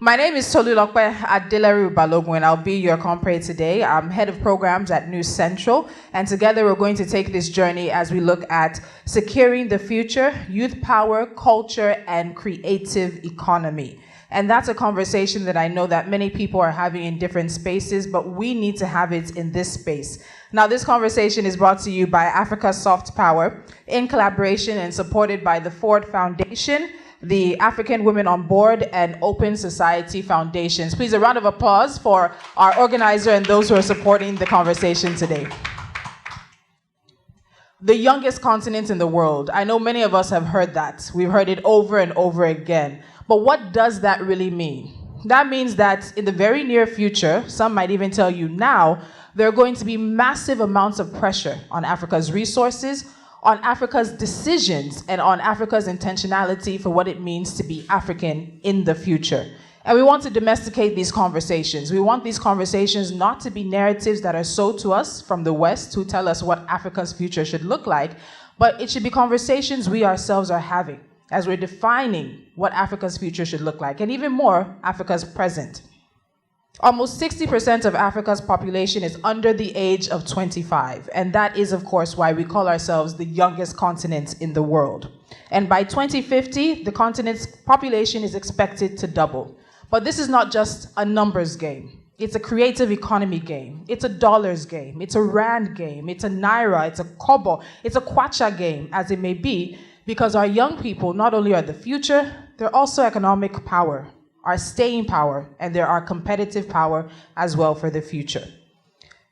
My name is Tolulokpe Adelaru Balogun, and I'll be your compere today. I'm head of programs at News Central, and together we're going to take this journey as we look at securing the future, youth power, culture, and creative economy. And that's a conversation that I know that many people are having in different spaces, but we need to have it in this space. Now, this conversation is brought to you by Africa Soft Power in collaboration and supported by the Ford Foundation, the African Women on Board, and Open Society Foundations. Please, a round of applause for our organizer and those who are supporting the conversation today. The youngest continent in the world. I know many of us have heard that. We've heard it over and over again. But what does that really mean? That means that in the very near future, some might even tell you now, there are going to be massive amounts of pressure on Africa's resources, on Africa's decisions, and on Africa's intentionality for what it means to be African in the future. And we want to domesticate these conversations. We want these conversations not to be narratives that are sold to us from the West who tell us what Africa's future should look like, but it should be conversations we ourselves are having as we're defining what Africa's future should look like, and even more, Africa's present. Almost 60% of Africa's population is under the age of 25, and that is, of course, why we call ourselves the youngest continent in the world. And by 2050, the continent's population is expected to double. But this is not just a numbers game. It's a creative economy game. It's a dollars game. It's a rand game. It's a naira. It's a kobo. It's a kwacha game, as it may be, because our young people not only are the future, they're also economic power, our staying power, and there are competitive power as well for the future.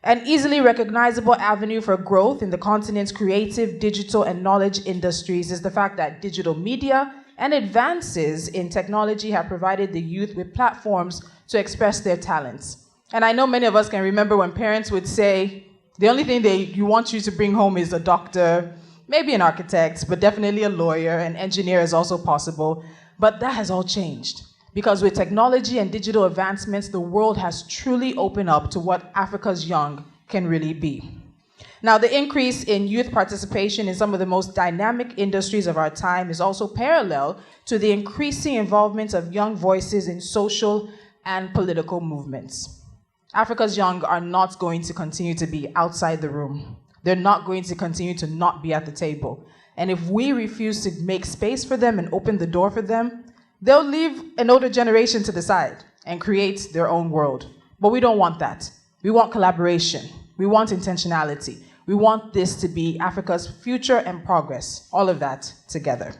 An easily recognizable avenue for growth in the continent's creative, digital, and knowledge industries is the fact that digital media and advances in technology have provided the youth with platforms to express their talents. And I know many of us can remember when parents would say, the only thing you want you to bring home is a doctor, maybe an architect, but definitely a lawyer, an engineer is also possible. But that has all changed. Because with technology and digital advancements, the world has truly opened up to what Africa's young can really be. Now, the increase in youth participation in some of the most dynamic industries of our time is also parallel to the increasing involvement of young voices in social and political movements. Africa's young are not going to continue to be outside the room. They're not going to continue to not be at the table. And if we refuse to make space for them and open the door for them, they'll leave an older generation to the side and create their own world. But we don't want that. We want collaboration. We want intentionality. We want this to be Africa's future and progress, all of that together.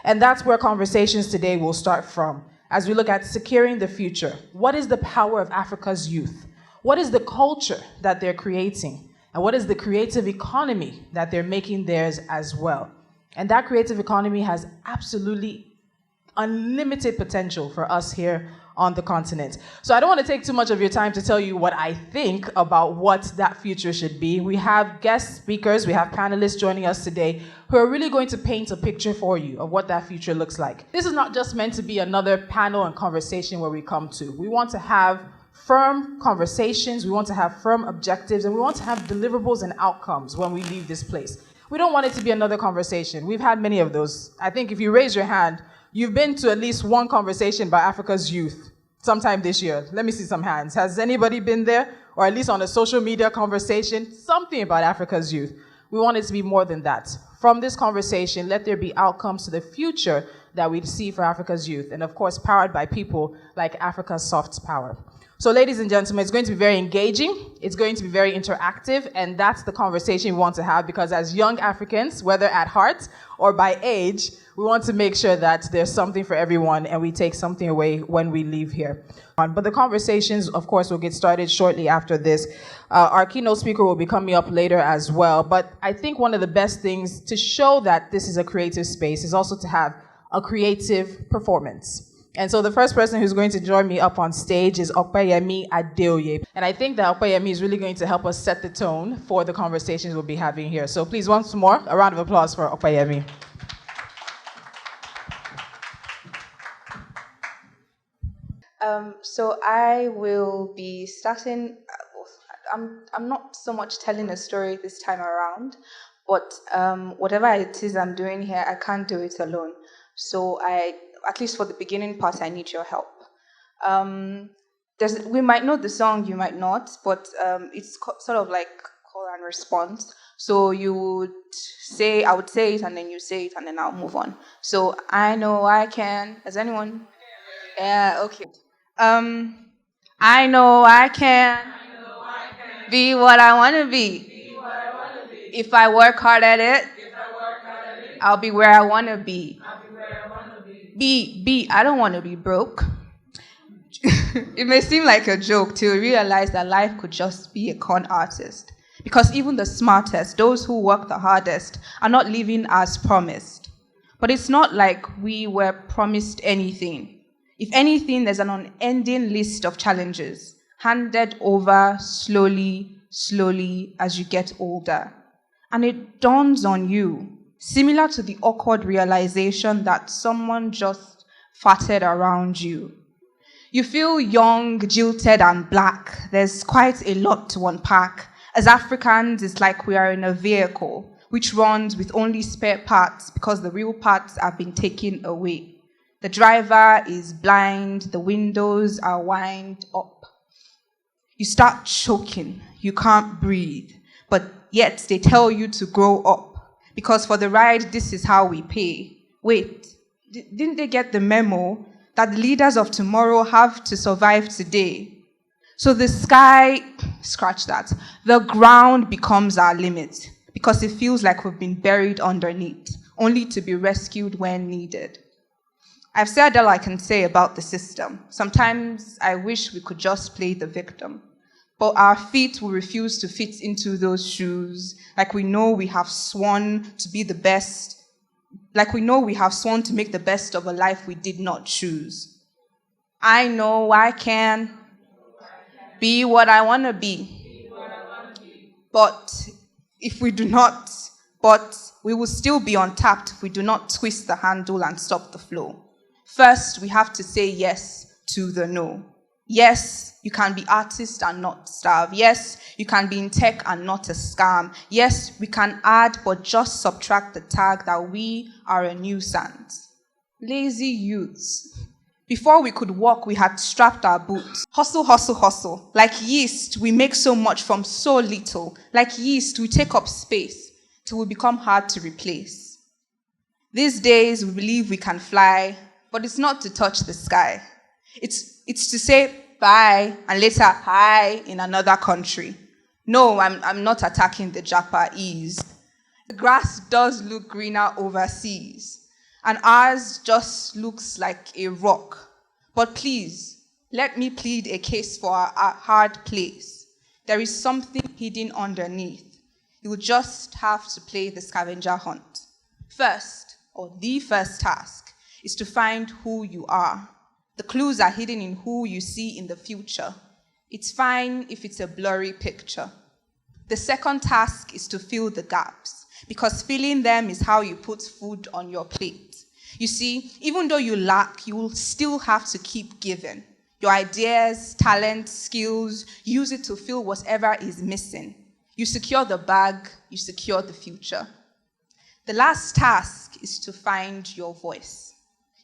And that's where conversations today will start from, as we look at securing the future. What is the power of Africa's youth? What is the culture that they're creating? And what is the creative economy that they're making theirs as well? And that creative economy has absolutely unlimited potential for us here on the continent. So I don't want to take too much of your time to tell you what I think about what that future should be. We have guest speakers, we have panelists joining us today who are really going to paint a picture for you of what that future looks like. This is not just meant to be another panel and conversation where we come to. We want to have firm conversations, we want to have firm objectives, and we want to have deliverables and outcomes when we leave this place. We don't want it to be another conversation. We've had many of those. I think if you raise your hand, you've been to at least one conversation by Africa's youth sometime this year. Let me see some hands. Has anybody been there? Or at least on a social media conversation, something about Africa's youth. We want it to be more than that. From this conversation, let there be outcomes to the future that we see for Africa's youth, and of course, powered by people like Africa's Soft Power. So ladies and gentlemen, it's going to be very engaging, it's going to be very interactive, and that's the conversation we want to have, because as young Africans, whether at heart or by age, we want to make sure that there's something for everyone and we take something away when we leave here. But the conversations, of course, will get started shortly after this. Our keynote speaker will be coming up later as well. But I think one of the best things to show that this is a creative space is also to have a creative performance. And so the first person who's going to join me up on stage is Oyebode Adeoye. And I think that Oyebode is really going to help us set the tone for the conversations we'll be having here. So please, once more, a round of applause for Oyebode. So I will be starting, I'm not so much telling a story this time around, but whatever it is I'm doing here, I can't do it alone. So at least for the beginning part, I need your help. We might know the song, you might not, but it's sort of like call and response. So I would say it, and then you say it, and then I'll move on. So I know I can. Has anyone? Yeah, okay. I know I can be what I want to be. If I work hard at it, I'll be where I want to be. I don't want to be broke. It may seem like a joke to realize that life could just be a con artist. Because even the smartest, those who work the hardest, are not living as promised. But it's not like we were promised anything. If anything, there's an unending list of challenges handed over slowly as you get older. And it dawns on you, similar to the awkward realization that someone just farted around you. You feel young, jilted, and black. There's quite a lot to unpack. As Africans, it's like we are in a vehicle which runs with only spare parts because the real parts have been taken away. The driver is blind, the windows are wound up. You start choking, you can't breathe, but yet they tell you to grow up because for the ride, this is how we pay. Wait, didn't they get the memo that the leaders of tomorrow have to survive today? So the sky, scratch that, the ground becomes our limit because it feels like we've been buried underneath, only to be rescued when needed. I've said all I can say about the system. Sometimes I wish we could just play the victim. But our feet will refuse to fit into those shoes, like we know we have sworn to be the best, like we know we have sworn to make the best of a life we did not choose. I know I can be what I want to be. But we will still be untapped if we do not twist the handle and stop the flow. First, we have to say yes to the no. Yes, you can be artist and not starve. Yes, you can be in tech and not a scam. Yes, we can add but just subtract the tag that we are a nuisance. Lazy youths. Before we could walk, we had strapped our boots. Hustle, hustle, hustle. Like yeast, we make so much from so little. Like yeast, we take up space till we become hard to replace. These days, we believe we can fly, but it's not to touch the sky. It's to say bye and later hi in another country. No, I'm not attacking the Japanese. The grass does look greener overseas, and ours just looks like a rock. But please, let me plead a case for our hard place. There is something hidden underneath. You will just have to play the scavenger hunt. First, or the first task, is to find who you are. The clues are hidden in who you see in the future. It's fine if it's a blurry picture. The second task is to fill the gaps, because filling them is how you put food on your plate. You see, even though you lack, you will still have to keep giving. Your ideas, talents, skills, use it to fill whatever is missing. You secure the bag, you secure the future. The last task is to find your voice.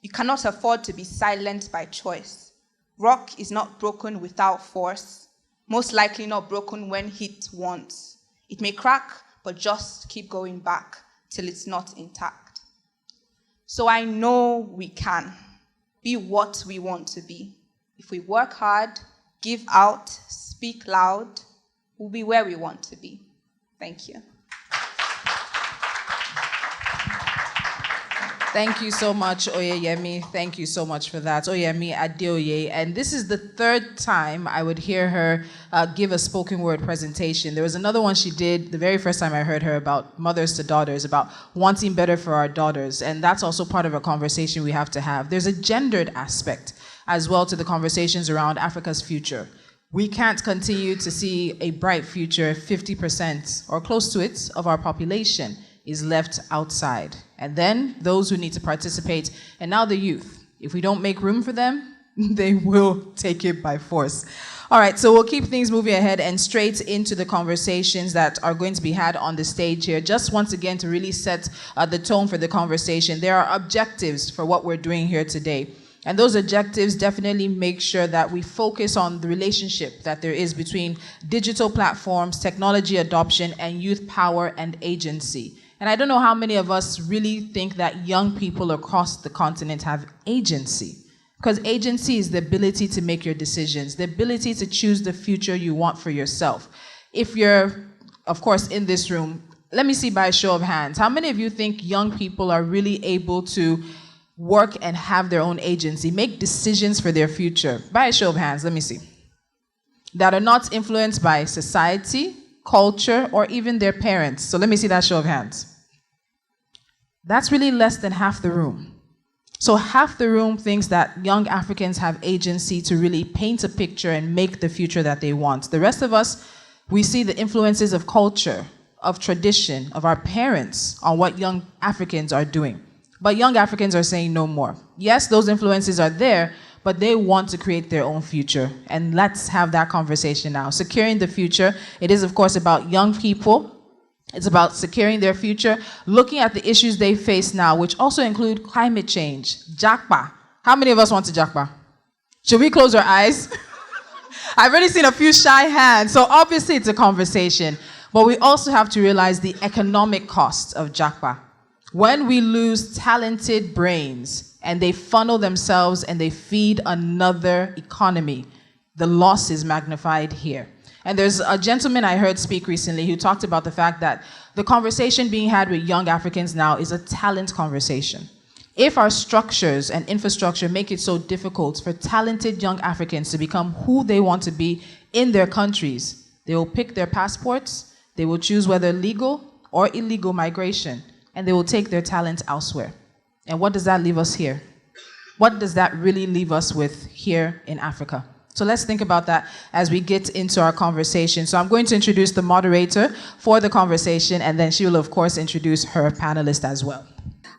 You cannot afford to be silent by choice. Rock is not broken without force, most likely not broken when hit once. It may crack, but just keep going back till it's not intact. So I know we can be what we want to be. If we work hard, give out, speak loud, we'll be where we want to be. Thank you. Thank you so much, Oyeyemi. Thank you so much for that. Oyemi Adeoye. And this is the third time I would hear her give a spoken word presentation. There was another one she did the very first time I heard her about mothers to daughters, about wanting better for our daughters. And that's also part of a conversation we have to have. There's a gendered aspect as well to the conversations around Africa's future. We can't continue to see a bright future if 50% or close to it of our population is left outside. And then those who need to participate, and now the youth. If we don't make room for them, they will take it by force. All right, so we'll keep things moving ahead and straight into the conversations that are going to be had on the stage here. Just once again to really set the tone for the conversation. There are objectives for what we're doing here today. And those objectives definitely make sure that we focus on the relationship that there is between digital platforms, technology adoption, and youth power and agency. And I don't know how many of us really think that young people across the continent have agency. Because agency is the ability to make your decisions, the ability to choose the future you want for yourself. If you're, of course, in this room, let me see by a show of hands, how many of you think young people are really able to work and have their own agency, make decisions for their future? By a show of hands, let me see. That are not influenced by society, culture, or even their parents. So let me see that show of hands. That's really less than half the room. So half the room thinks that young Africans have agency to really paint a picture and make the future that they want. The rest of us, we see the influences of culture, of tradition, of our parents on what young Africans are doing. But young Africans are saying no more. Yes, those influences are there, but they want to create their own future. And let's have that conversation now. Securing the future, it is of course about young people. It's about securing their future, looking at the issues they face now, which also include climate change, Jakpa. How many of us want to Jakpa? Should we close our eyes? I've already seen a few shy hands, so obviously it's a conversation. But we also have to realize the economic cost of Jakpa. When we lose talented brains and they funnel themselves and they feed another economy, the loss is magnified here. And there's a gentleman I heard speak recently who talked about the fact that the conversation being had with young Africans now is a talent conversation. If our structures and infrastructure make it so difficult for talented young Africans to become who they want to be in their countries, they will pick their passports, they will choose whether legal or illegal migration, and they will take their talent elsewhere. And what does that leave us here? What does that really leave us with here in Africa? So let's think about that as we get into our conversation. So I'm going to introduce the moderator for the conversation, and then she will, of course, introduce her panelist as well.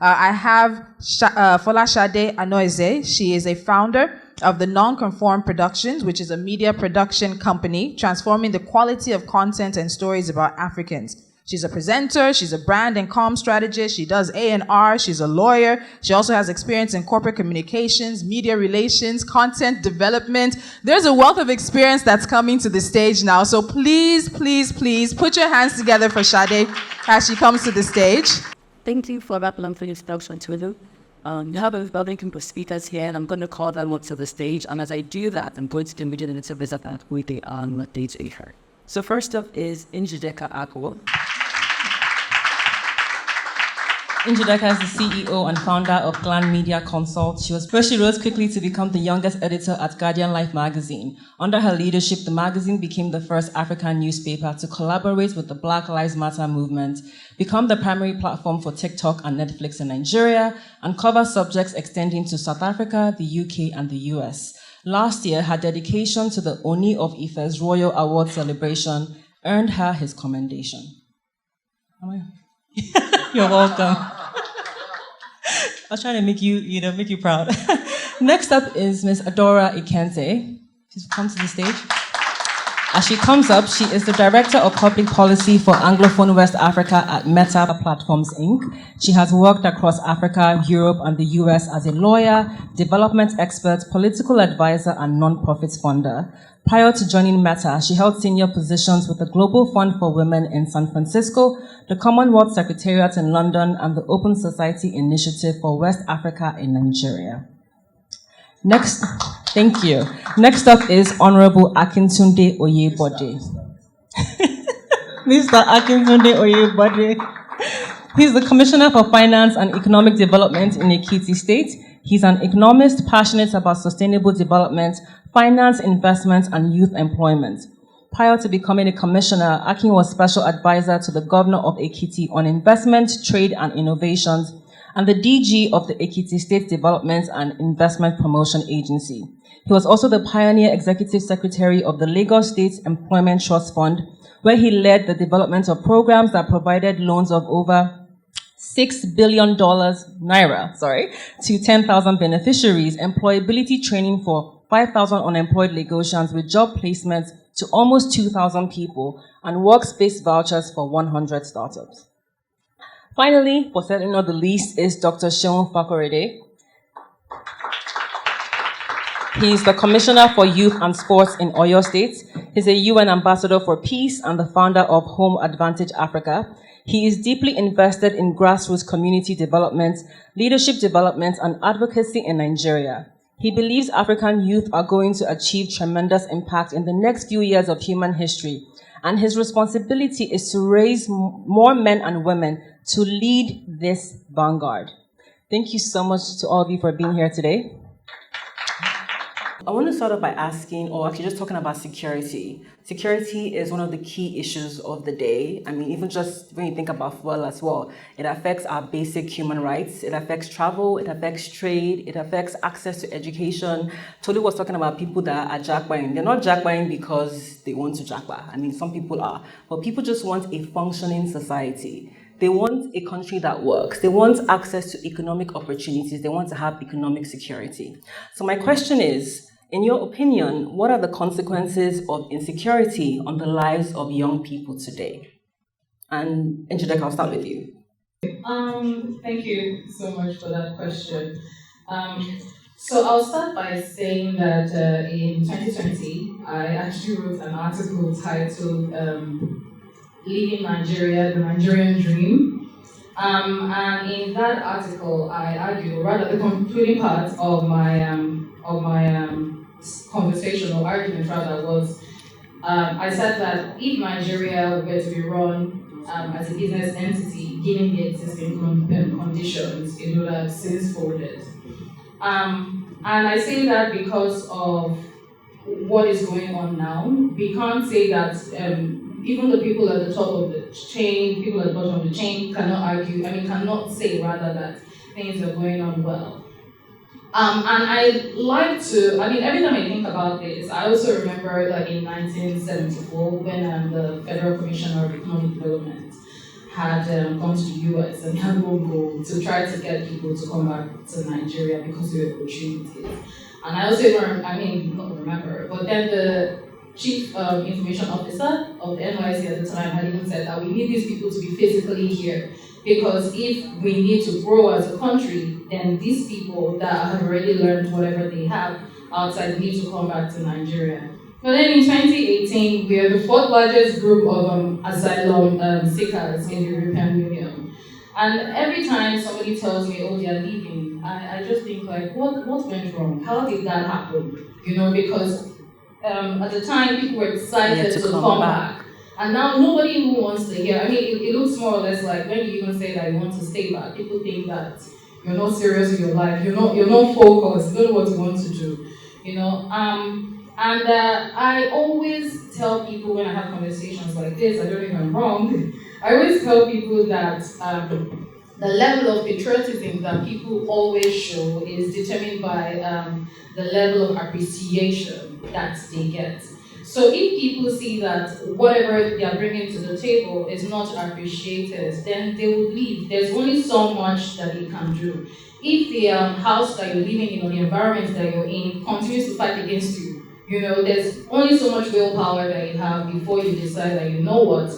I have Folashade Anoeze. She is a founder of the Non-Conform Productions, which is a media production company transforming the quality of content and stories about Africans. She's a presenter, she's a brand and comm strategist, she does A&R, she's a lawyer, she also has experience in corporate communications, media relations, content development. There's a wealth of experience that's coming to the stage now, so please, please, please put your hands together for Sade as she comes to the stage. Thank you for that lovely introduction to you. You have a very group of speakers here, and I'm going to call them up to the stage, and as I do that, I'm going to immediately visit that with the DJ her. So first up is Njideka Agbo. Njideka is the CEO and founder of Glann Media Consult. She rose quickly to become the youngest editor at Guardian Life magazine. Under her leadership, the magazine became the first African newspaper to collaborate with the Black Lives Matter movement, become the primary platform for TikTok and Netflix in Nigeria, and cover subjects extending to South Africa, the UK, and the US. Last year, her dedication to the Oni of Ife's Royal Award celebration earned her his commendation. You're welcome. I was trying to make you proud. Next up is Ms. Adaora Ikenze. She's come to the stage. As she comes up, she is the Director of Public Policy for Anglophone West Africa at Meta Platforms, Inc. She has worked across Africa, Europe, and the US as a lawyer, development expert, political advisor, and non-profit funder. Prior to joining Meta, she held senior positions with the Global Fund for Women in San Francisco, the Commonwealth Secretariat in London, and the Open Society Initiative for West Africa in Nigeria. Thank you. Next up is Honorable Akintunde Oyebode. Mr. Akintunde Oyebode. He's the Commissioner for Finance and Economic Development in Ekiti State. He's an economist passionate about sustainable development, finance, investment, and youth employment. Prior to becoming a commissioner, Akin was special advisor to the governor of Ekiti on investment, trade, and innovations, and the DG of the Ekiti State Development and Investment Promotion Agency. He was also the pioneer executive secretary of the Lagos State Employment Trust Fund, where he led the development of programs that provided loans of over $6 billion to 10,000 beneficiaries, employability training for 5,000 unemployed Lagosians with job placements to almost 2,000 people, and workspace vouchers for 100 startups. Finally, but certainly not the least, is Dr. Seun Fakorede. He's the Commissioner for Youth and Sports in Oyo State. He's a UN Ambassador for Peace and the founder of Home Advantage Africa. He is deeply invested in grassroots community development, leadership development, and advocacy in Nigeria. He believes African youth are going to achieve tremendous impact in the next few years of human history, and his responsibility is to raise more men and women to lead this vanguard. Thank you so much to all of you for being here today. I want to start off by asking, or actually just talking about security. Security is one of the key issues of the day. I mean, even just when you think about fuel as well, it affects our basic human rights. It affects travel, it affects trade, it affects access to education. Tolu was talking about people that are jackbuying. They're not jackbuying because they want to jackbuy. I mean, some people are, but people just want a functioning society. They want a country that works. They want access to economic opportunities. They want to have economic security. So my question is, in your opinion, what are the consequences of insecurity on the lives of young people today? And Njideka, I'll start with you. Thank you so much for that question. So I'll start by saying that in 2020, I actually wrote an article titled Leaving Nigeria, the Nigerian Dream. And in that article, I argue, or rather the concluding part of my conversation or argument rather was, I said that if Nigeria were to be run as a business entity, given the existing conditions, it would have since folded. And I say that because of what is going on now. We can't say that even the people at the top of the chain, people at the bottom of the chain cannot say rather that things are going on well. And I like to, every time I think about this, I also remember like in 1974 when the Federal Commissioner of Economic Development had gone to the US and had one goal to try to get people to come back to Nigeria because of the opportunities. And I also not remember, but then the Chief Information Officer of the NYC at the time had even said that we need these people to be physically here, because if we need to grow as a country, then these people that have already learned whatever they have outside need to come back to Nigeria. But then in 2018, we are the fourth largest group of asylum seekers in the European Union. And every time somebody tells me, oh, they are leaving, I just think like, what went wrong? How did that happen? Because at the time, people were excited to come back. And now nobody who wants to hear, it looks more or less like when you even say that you want to stay back, people think that you're not serious with your life, you're not focused, you don't know what you want to do, I always tell people when I have conversations like this, I don't know if I'm wrong, I always tell people that the level of patriotism that people always show is determined by the level of appreciation that they get. So if people see that whatever they are bringing to the table is not appreciated, then they will leave. There's only so much that they can do. If the house that you're living in or the environment that you're in continues to fight against you, there's only so much willpower that you have before you decide that, you know what,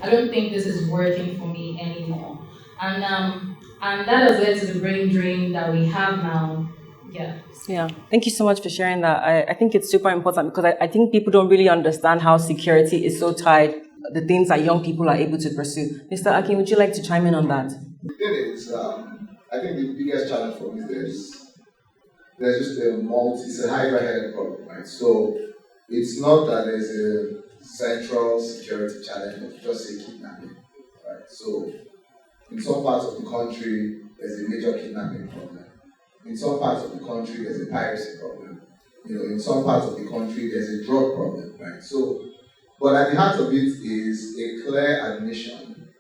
I don't think this is working for me anymore. And that has led to the brain drain that we have now. Yeah. Thank you so much for sharing that. I think it's super important because I think people don't really understand how security is so tied, the things that young people are able to pursue. Mr. Akin, would you like to chime in on that? The thing is, I think the biggest challenge for me is there's just it's a hydra-headed problem, right? So it's not that there's a central security challenge, but just a kidnapping, right? So in some parts of the country, there's a major kidnapping problem. In some parts of the country, there's a piracy problem. In some parts of the country, there's a drug problem, right? So, but at the heart of it is a clear admission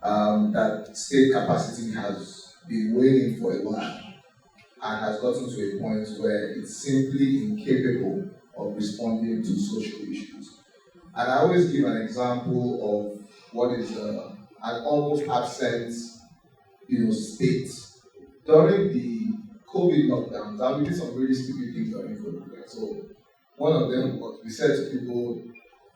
that state capacity has been waning for a while and has gotten to a point where it's simply incapable of responding to social issues. And I always give an example of what is an almost absent, state. During the COVID lockdowns, we did some really stupid things during COVID. Right? So one of them was we said to people,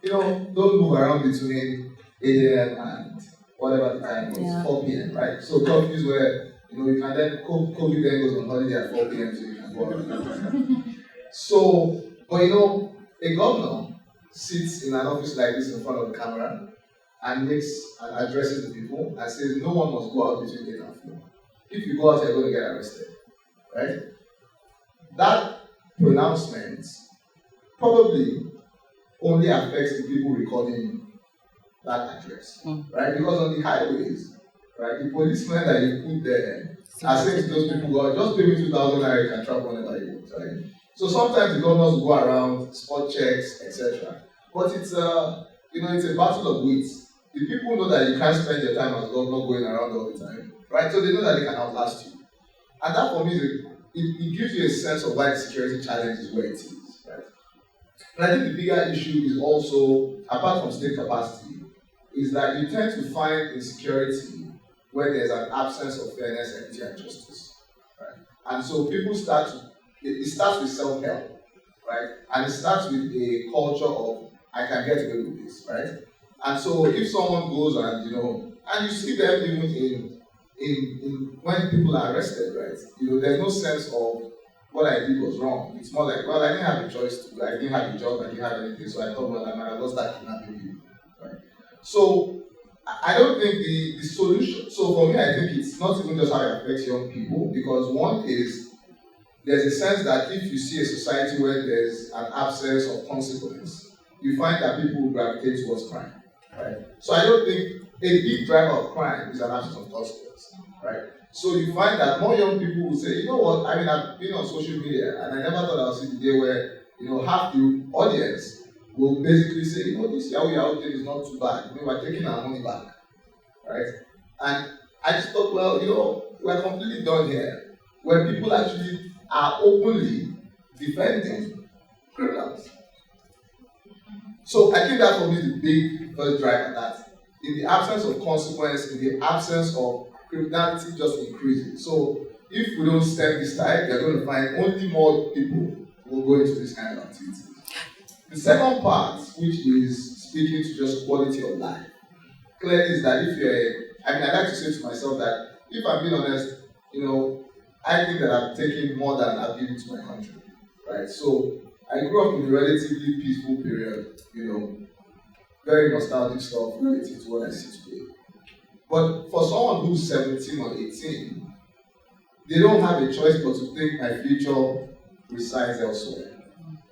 don't move around between 8 a.m. and whatever the time was, 4 p.m. Right? So curfews where you can then COVID then goes on holiday at 4 p.m. so you can go out. So, but a governor sits in an office like this in front of the camera and addresses the people and says no one must go out between 8 and 4. If you go out, you're going to get arrested, right? That pronouncement probably only affects the people recording that address, right? Because on the highways, right, the policemen that you put there are saying to those people, "God, just pay me 2,000 naira, you can travel whenever you want," right? So sometimes the governors will go around, spot checks, etc. But it's it's a battle of wits. The people know that you can't spend your time as governor going around all the time, right? So they know that they can outlast you, and that for me it gives you a sense of why the security challenge is where it is, right? And I think the bigger issue is also, apart from state capacity, is that you tend to find insecurity where there's an absence of fairness, equity, and justice, right? And so people it starts with self-help, right? And it starts with a culture of, I can get away with this, right? And so if someone goes and, and you see them even in when people are arrested, right? There's no sense of what I did was wrong. It's more like, well, I didn't have a choice to, I didn't have a job, I didn't have anything, so I thought, well, I might as well start kidnapping you, right? So I don't think the solution, so for me, I think it's not even just how it affects young people, because one is, there's a sense that if you see a society where there's an absence of consequence, you find that people will gravitate towards crime, right? So I don't think a big driver of crime is an absence of consequence, right? So you find that more young people will say, you know what, I mean, I've been on social media and I never thought I would see the day where, half the audience will basically say, this Yahoo thing is not too bad. We're taking our money back, right? And I just thought, well, we're completely done here, where people actually are openly defending criminals. So I think that for me is the big first driver, that in the absence of consequence, in the absence of criminality just increasing. So if we don't stem this tide, you're going to find only more people who will go into this kind of activity. The second part, which is speaking to just quality of life, clearly is that I like to say to myself that if I'm being honest, I think that I've taken more than I've given to my country, right? So I grew up in a relatively peaceful period, very nostalgic stuff relative to what I see today. But for someone who's 17 or 18, they don't have a choice but to think my future resides elsewhere,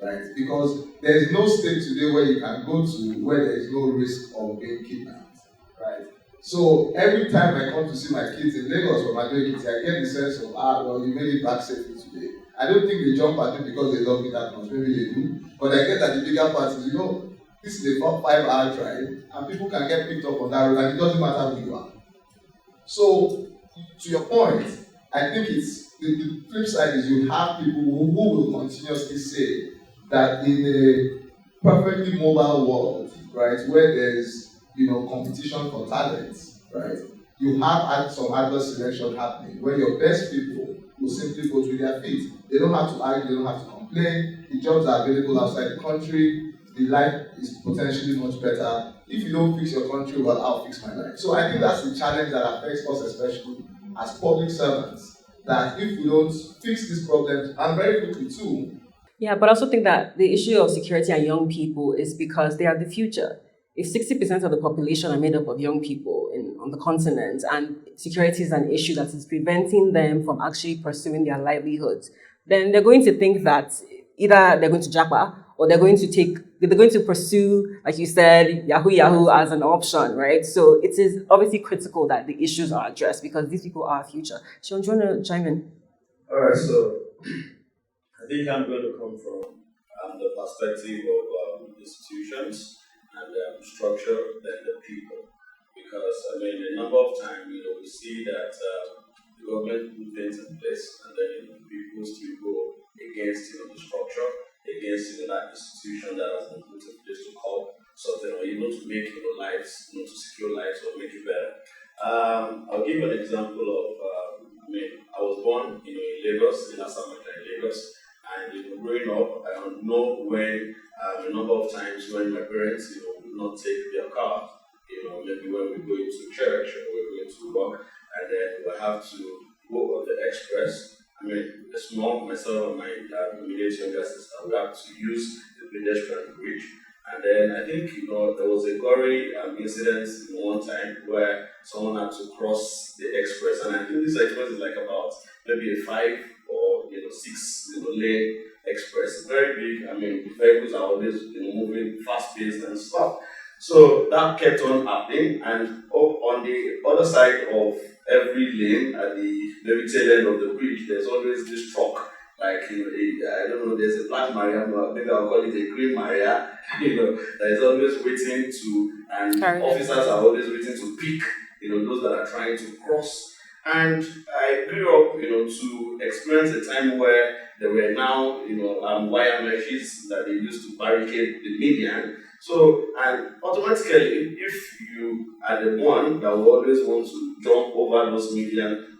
right? Because there is no state today where you can go to where there is no risk of being kidnapped, right? So every time I come to see my kids in Lagos or my Ekiti, I get the sense of, you made it back safely today. I don't think they jump at me because they love me that much, maybe they do, but I get that the bigger part is, this is a 5-hour drive, and people can get picked up on that road, and it doesn't matter who you are. So, to your point, I think it's the flip side is you have people who will continuously say that in a perfectly mobile world, right, where there's competition for talents, right, you have some adverse selection happening where your best people will simply go to their feet. They don't have to argue, they don't have to complain. The jobs are available outside the country. The life is potentially much better. If you don't fix your country, well, I'll fix my life. So I think that's the challenge that affects us, especially as public servants, that if we don't fix these problems, and very quickly too. Yeah, but I also think that the issue of security and young people is because they are the future. If 60% of the population are made up of young people on the continent, and security is an issue that is preventing them from actually pursuing their livelihoods, then they're going to think that either they're going to japa or they're going to pursue, like you said, Yahoo as an option, right? So it is obviously critical that the issues are addressed because these people are our future. Seun, do you want to chime in? All right, so I think I'm going to come from the perspective of institutions and structure than the people. Because, a number of times, we see that the government put things in place and then people still go against, the structure, against, that institution that has been put in place to call something or, to make, lives, to secure lives or make it better. I'll give you an example of, I was born, in Lagos, in Asamaka, in Lagos, and growing up, I don't know when, a number of times when my parents, would not take their car, maybe when we go into church or we're going to work, and then we have to go on the express. Myself and my immediate younger sister, would have to use the pedestrian bridge. And then I think, there was a gory incident one time where someone had to cross the express. And I think this express is like about maybe a 5 or 6 lane express. Very big. I mean, vehicles are always moving fast paced and stuff. So that kept on happening, and up on the other side of every lane at the very tail end of the bridge, there's always this truck. Like, I don't know, there's a black Maria, but maybe I'll call it a green Maria, that is always waiting and officers are always waiting to pick, those that are trying to cross. And I grew up, to experience a time where there were now, wire meshes that they used to barricade the median. So, and automatically, if you are the one that will always want to jump over those median,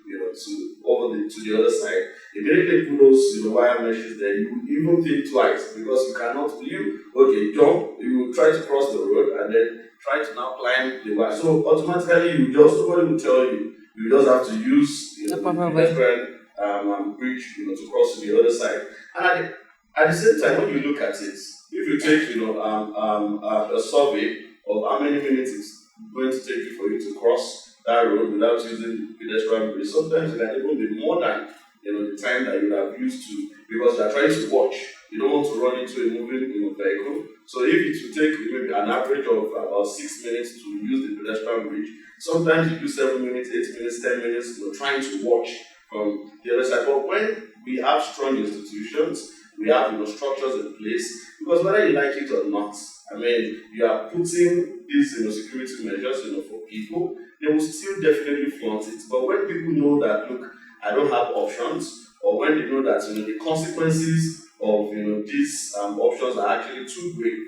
to the other side, immediately put those wire meshes there, you even think twice, because you cannot jump, you will try to cross the road and then try to now climb the wire. So automatically somebody will tell you, you just have to use the different bridge to cross to the other side. And at the same time, when you look at it, if you take a survey of how many minutes it's going to take you for you to cross that road without using pedestrian bridge, sometimes it can even be more than the time that you have used to, because you are trying to watch. You don't want to run into a moving vehicle. So if it will take maybe an average of about 6 minutes to use the pedestrian bridge, sometimes you do 7 minutes, 8 minutes, 10 minutes, trying to watch from the other side. But when we have strong institutions, we have structures in place, because whether you like it or not, I mean, you are putting these security measures for people, they will still definitely flaunt it. But when people know that, look, I don't have options, or when they know that the consequences of these options are actually too great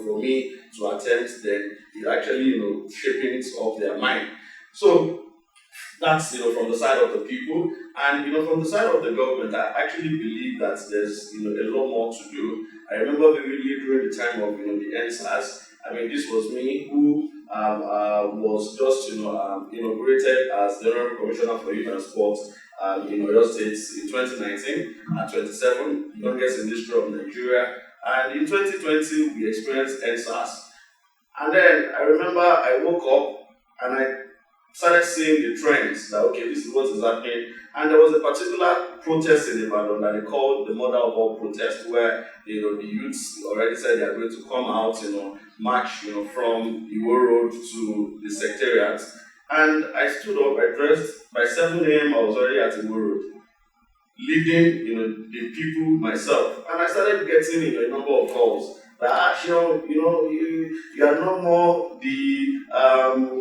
for me to attempt, then it actually shaping up their mind. So that's from the side of the people, and from the side of the government, I actually believe that there's a lot more to do. I remember vividly during the time of the NSAS. I mean, this was me who was just inaugurated as the Honorable Commissioner for Youth and Sports in Oyo State in 2019 at 27, youngest in the history of Nigeria. And in 2020, we experienced NSAS. And then I remember I woke up and I started seeing the trends that, okay, this is what is happening. And there was a particular protest in Ibadan that they called the Mother of All Protest, where the youths already said they are going to come out, march, from Iwo Road to the Secretariat. And I stood up, I dressed, by 7 a.m. I was already at Iwo Road, leading, the people myself. And I started getting, a number of calls that, you are no more the,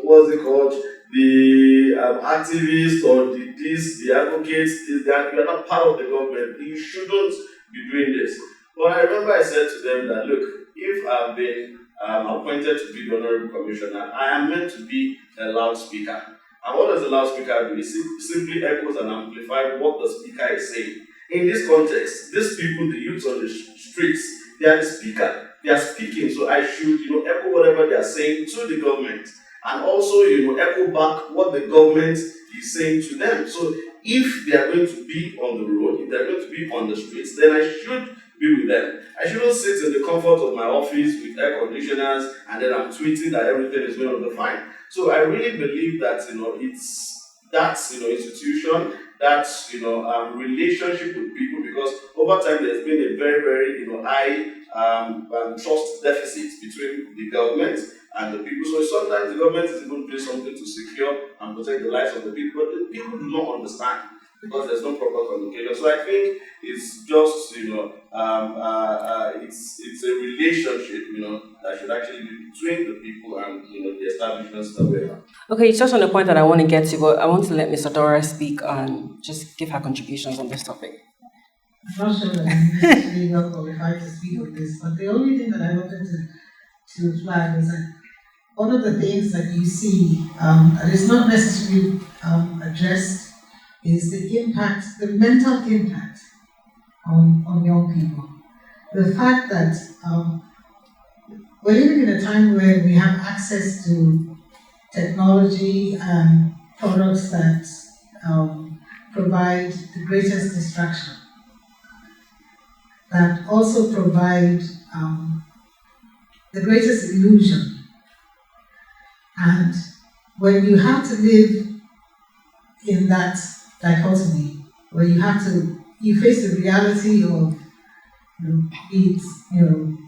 what's it called, the activists or the advocates, that you are not part of the government. You shouldn't be doing this. But I remember I said to them that, look, if I've been appointed to be the Honorable Commissioner, I am meant to be a loudspeaker. And what does the loudspeaker do? It simply echoes and amplifies what the speaker is saying. In this context, these people, the youths on the streets, they are the speaker. They are speaking, so I should, echo whatever they are saying to the government. And also, echo back what the government is saying to them. So if they are going to be on the road, if they are going to be on the streets, then I should be with them. I shouldn't sit in the comfort of my office with air conditioners and then I'm tweeting that everything is going to be fine. So I really believe that, it's that, institution, that, relationship with people, because over time there's been a very, very, high trust deficit between the government and the people. So sometimes the government is even doing something to secure and protect the lives of the people, but the people do not understand because there's no proper communication. So I think it's just, it's a relationship, that should actually be between the people and, the establishments that we have. Okay, it's just on the point that I want to get to, but I want to let Ms. Adaora speak and just give her contributions on this topic. I'm not sure that I'm necessarily well qualified to speak on this, but the only thing that I wanted to flag is that one of the things that you see that is not necessarily addressed is the impact, the mental impact on young people. The fact that we're living in a time where we have access to technology and products that provide the greatest distraction. that also provide the greatest illusion. And when you have to live in that dichotomy, where you face the reality of, it's, fuel,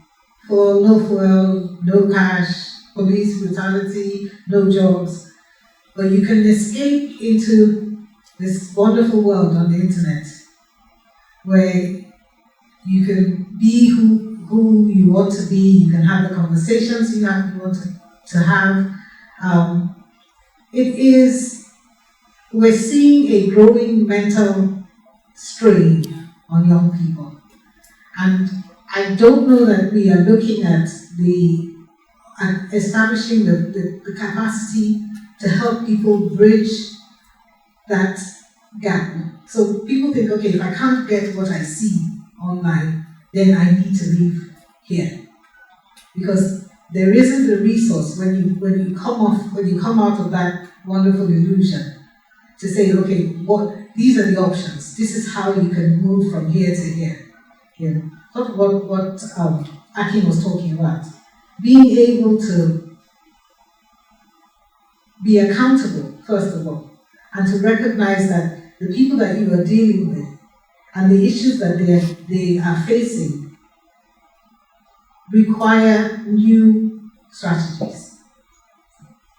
no fuel, no cash, police brutality, no jobs, but you can escape into this wonderful world on the internet, where you can be who you want to be, you can have the conversations you want to have. We're seeing a growing mental strain on young people. And I don't know that we are looking at establishing the capacity to help people bridge that gap. So people think, okay, if I can't get what I see online, then I need to live here. Because there isn't a resource when you come out of that wonderful illusion to say, okay, these are the options. This is how you can move from here to here. Not what Akin was talking about. Being able to be accountable, first of all, and to recognize that the people that you are dealing with and the issues that they are facing require new strategies.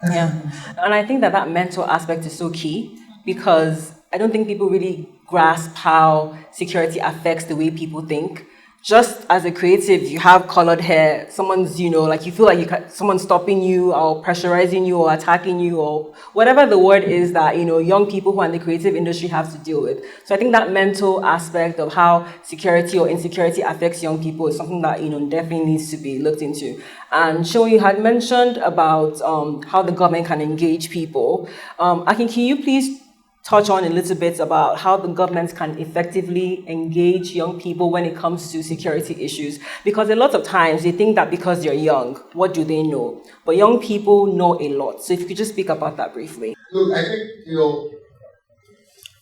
And I think that mental aspect is so key, because I don't think people really grasp how security affects the way people think. Just as a creative, you have colored hair, someone's, you feel like someone's stopping you or pressurizing you or attacking you or whatever the word is that, young people who are in the creative industry have to deal with. So I think that mental aspect of how security or insecurity affects young people is something that, definitely needs to be looked into. And Seun, you had mentioned about how the government can engage people. Akin, can you please touch on a little bit about how the government can effectively engage young people when it comes to security issues? Because a lot of times they think that because they're young, what do they know? But young people know a lot. So if you could just speak about that briefly. Look, I think,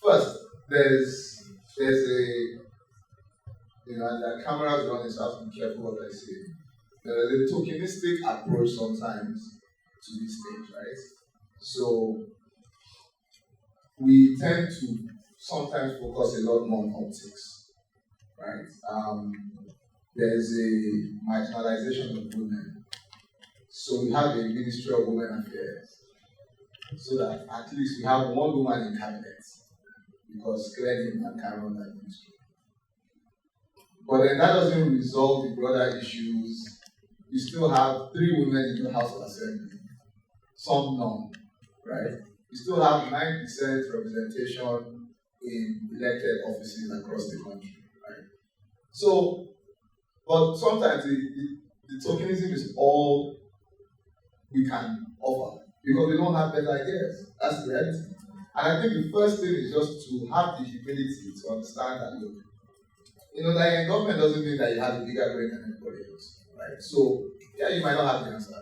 first, there's a, and the cameras running, so I have to be careful what I say. There's a tokenistic approach sometimes to these things, right? So we tend to sometimes focus a lot more on optics, right? There's a marginalization of women. So we have a Ministry of Women Affairs, so that at least we have one woman in cabinet, because Glann and Karen that ministry. But then that doesn't resolve the broader issues. You still have 3 women in the House of Assembly, some none, right? You still have 9% representation in elected offices across the country, right? So, but sometimes the tokenism is all we can offer, because we don't have better ideas. That's the reality. And I think the first thing is just to have the humility to understand that, look, that your government doesn't mean that you have a bigger brain than anybody else, right? So, yeah, you might not have the answers,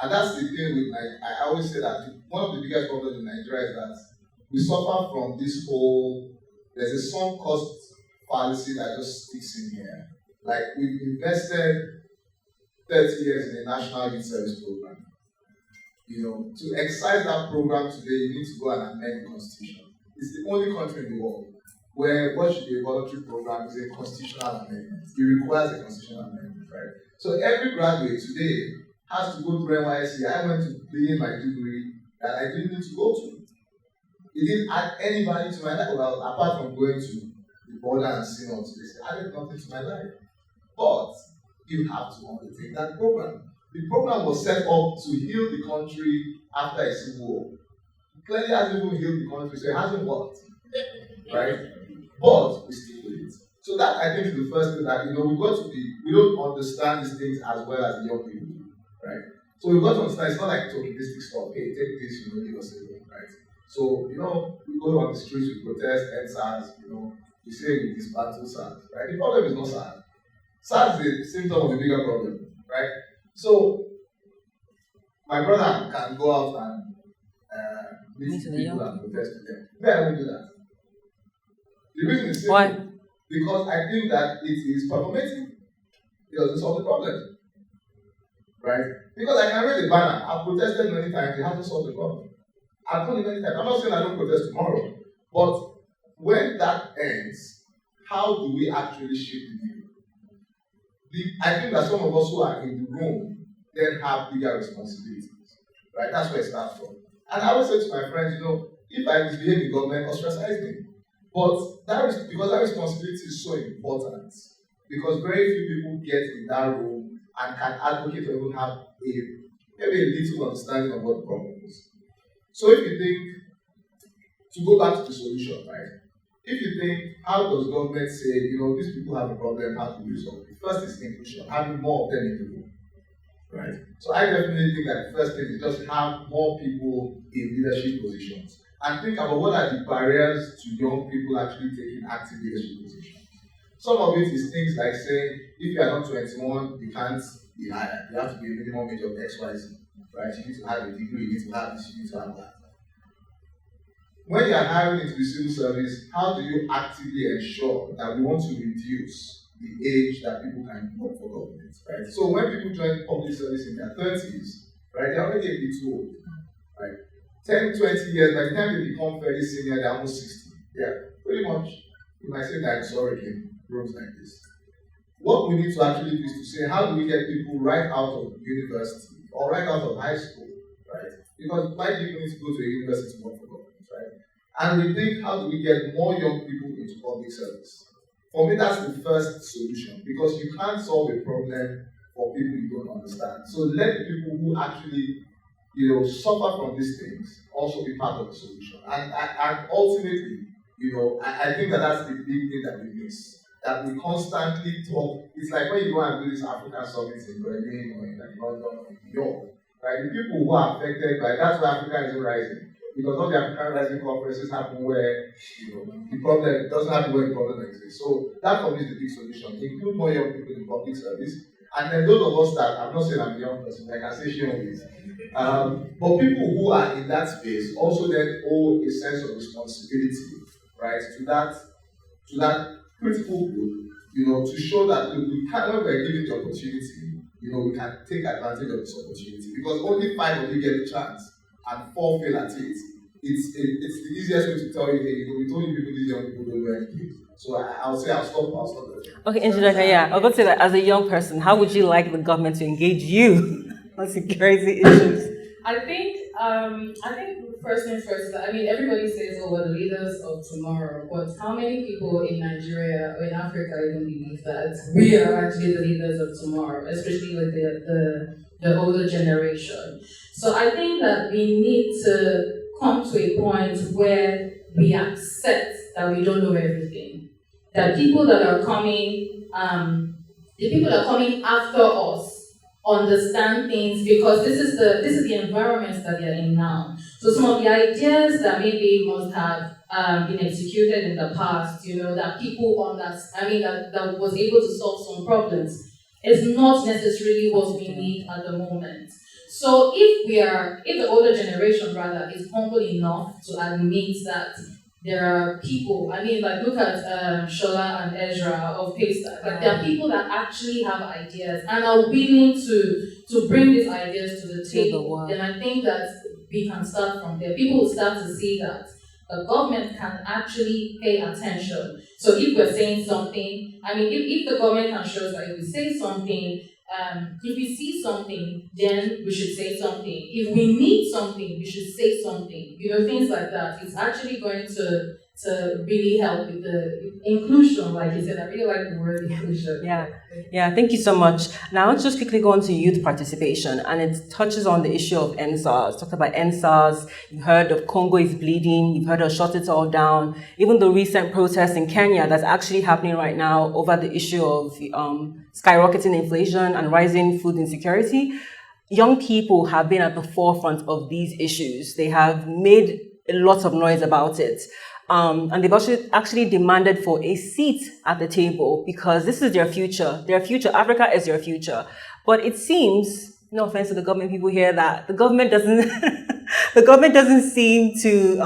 And that's the thing with, I always say that one of the biggest problems in Nigeria is that we suffer from this whole, there's a sunk cost fallacy that just sticks in here. Like, we've invested 30 years in a national youth service program. To exercise that program today, you need to go and amend the constitution. It's the only country in the world where what should be a voluntary program is a constitutional amendment. It requires a constitutional amendment, right? So every graduate today has to go through NYSC. I went to begin my degree that I didn't need to go to. It didn't add any value to my life, well, apart from going to the border and synod. It added nothing to my life. But you have to undertake that program. The program was set up to heal the country after a civil war. It clearly hasn't even healed the country, so it hasn't worked, right? But we stick with it. So that, I think, is the first thing that, we don't understand these things as well as the young people do, right? So we've got to understand, it's not like tokenistic stuff. Hey, take this, give us a loan, right? So, we go on the streets, we protest, end SARS, we say we dismantle SARS, right? The problem is not SARS. SARS is a symptom of a bigger problem, right? So, my brother can go out and meet people and protest with them. I won't do that. The reason is simple. Why? because I think that it is performative. It doesn't solve the problem, right? Because I can raise a banner. I've protested many times. It hasn't solved the problem. I've done it many times. I'm not saying I don't protest tomorrow, but when that ends, how do we actually shape the view? I think that some of us who are in the room then have bigger responsibilities, right? That's where it starts from. And I always say to my friends, if I misbehave in government, ostracize me. But because that responsibility is so important, because very few people get in that room and can advocate or even have maybe a little understanding of what the problem is. So if you think, to go back to the solution, right? If you think, how does government say, these people have a problem, how to resolve it? First is inclusion, having more of them in the room, right? So I definitely think that the first thing is just have more people in leadership positions. And think about what are the barriers to young people actually taking active leadership positions. Some of it is things like saying, if you are not 21, you can't be hired. You have to be a minimum age of XYZ, right? You need to have a degree, you need to have this, you need to have that. When you are hiring into the civil service, how do you actively ensure that we want to reduce the age that people can work for government, right? So when people join public service in their 30s, right, they're already a bit too old, right? 10, 20 years, by the time they become fairly senior, they're almost 60. Yeah, pretty much. You might say dinosaur again, rooms like this. What we need to actually do is to say, how do we get people right out of university or right out of high school, right? Because why do you need to go to a university to work for government, right? And we think, how do we get more young people into public service? For me, that's the first solution, because you can't solve a problem for people you don't understand. So let the people who actually suffer from these things also be part of the solution. And ultimately, I think that's the big thing that we miss. That we constantly talk. It's like when you go and do this African summit in Berlin or in London or in New York, right? The people who are affected by that's why Africa is rising. Because all the African rising conferences happen where the problem doesn't happen where the problem exists. So that for me is the big solution. Include more young people in public service. And then those of us that, I'm not saying I'm a young person, I can say she always. But people who are in that space also then owe a sense of responsibility, right, to that critical group, to show that we can, when we're given the opportunity, we can take advantage of this opportunity. Because only 5 of you get the chance and 4 fail at it. It's the easiest way to tell you, hey, we told you people, these young people don't do anything. So I'll stop there. Okay, Njideka, yeah. I was going to say that as a young person, how would you like the government to engage you on security issues? I think first things first, everybody says, oh, we're the leaders of tomorrow, but how many people in Nigeria or in Africa even believe that we are actually the leaders of tomorrow, especially with the older generation? So I think that we need to come to a point where we accept that we don't know everything. That people that are coming, the people that are coming after us understand things, because this is the environment that they're in now. So some of the ideas that maybe must have been executed in the past, that people understand, that was able to solve some problems, is not necessarily what we need at the moment. So if the older generation rather is humble enough to admit that there are people, look at Shola and Ezra of Paystack. There are people that actually have ideas and are willing to bring these ideas to the table. And I think that we can start from there. People will start to see that the government can actually pay attention. So if we're saying something, if the government can show us that if we say something, if we see something, then we should say something. If we need something, we should say something. Things like that. It's actually going to really help with the inclusion, like you said. I really like the word inclusion. Yeah, thank you so much. Now let's just quickly go on to youth participation, and it touches on the issue of NSAS. Talked about NSAS, you've heard of Congo is bleeding, you've heard of Shut It All Down, even the recent protests in Kenya that's actually happening right now over the issue of skyrocketing inflation and rising food insecurity. Young people have been at the forefront of these issues. They have made a lot of noise about it. And they've actually demanded for a seat at the table because this is their future. Their future, Africa is their future. But it seems, no offense to the government people here, that the government doesn't the government doesn't seem to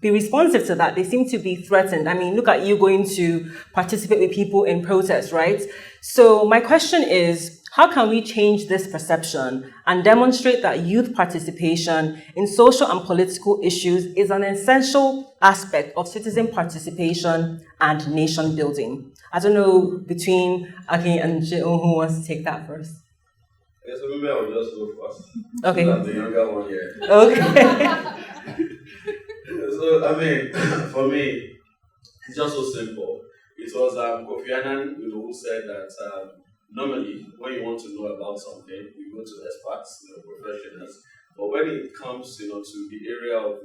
be responsive to that. They seem to be threatened. I mean, look at you going to participate with people in protests, right? So my question is, how can we change this perception and demonstrate that youth participation in social and political issues is an essential aspect of citizen participation and nation building? I don't know between Aki and Seun who wants to take that first. Yes, so maybe I will just go first. Okay. So I'm the younger one here. Okay. So, I mean, for me, it's just so simple. It was Kofi Annan who said that normally when you want to know about something, you go to experts, professionals. But when it comes, to the area of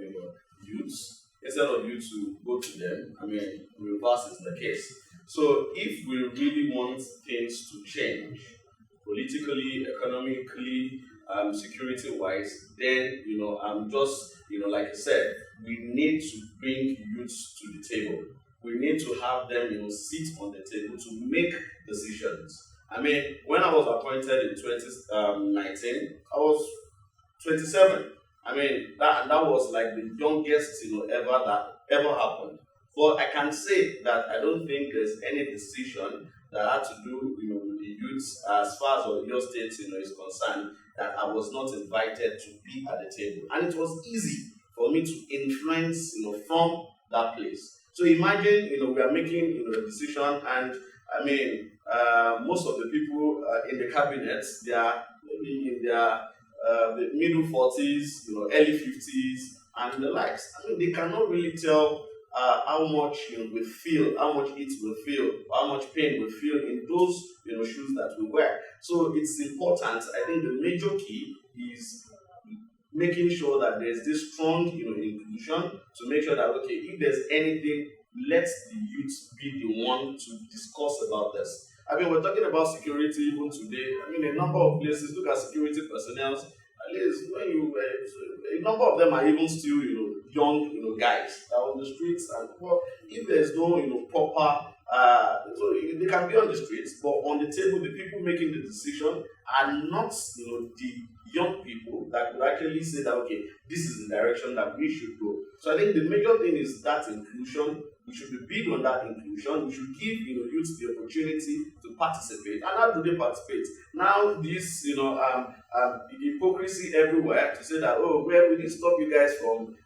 youths, instead of you to go to them, I mean, reverse is the case. So if we really want things to change, politically, economically, security-wise, then I'm just like I said, we need to bring youths to the table. We need to have them sit on the table to make decisions. I mean, when I was appointed in 2019, I was 27. I mean, that was like the youngest ever happened. But I can say that I don't think there's any decision that had to do with the youths as far as your state is concerned that I was not invited to be at the table. And it was easy for me to influence from that place. So imagine we are making a decision, and I mean most of the people in the cabinet, they are maybe in their the middle 40s, early 50s, and the likes. I mean, they cannot really tell how much we feel, how much it will feel, how much pain we feel in those shoes that we wear. So it's important. I think the major key is making sure that there's this strong inclusion to make sure that if there's anything, let the youth be the one to discuss about this. I mean, we're talking about security even today. I mean, a number of places, look at security personnel. At least when a number of them are even still, young, guys that are on the streets. And if there's no, proper, so they can be on the streets, but on the table, the people making the decision are not, the young people that would actually say that, this is the direction that we should go. So I think the major thing is that inclusion. We should be big on that inclusion. We should give youth the opportunity to participate. And how do they participate? Now this hypocrisy everywhere to say that we need to stop you guys from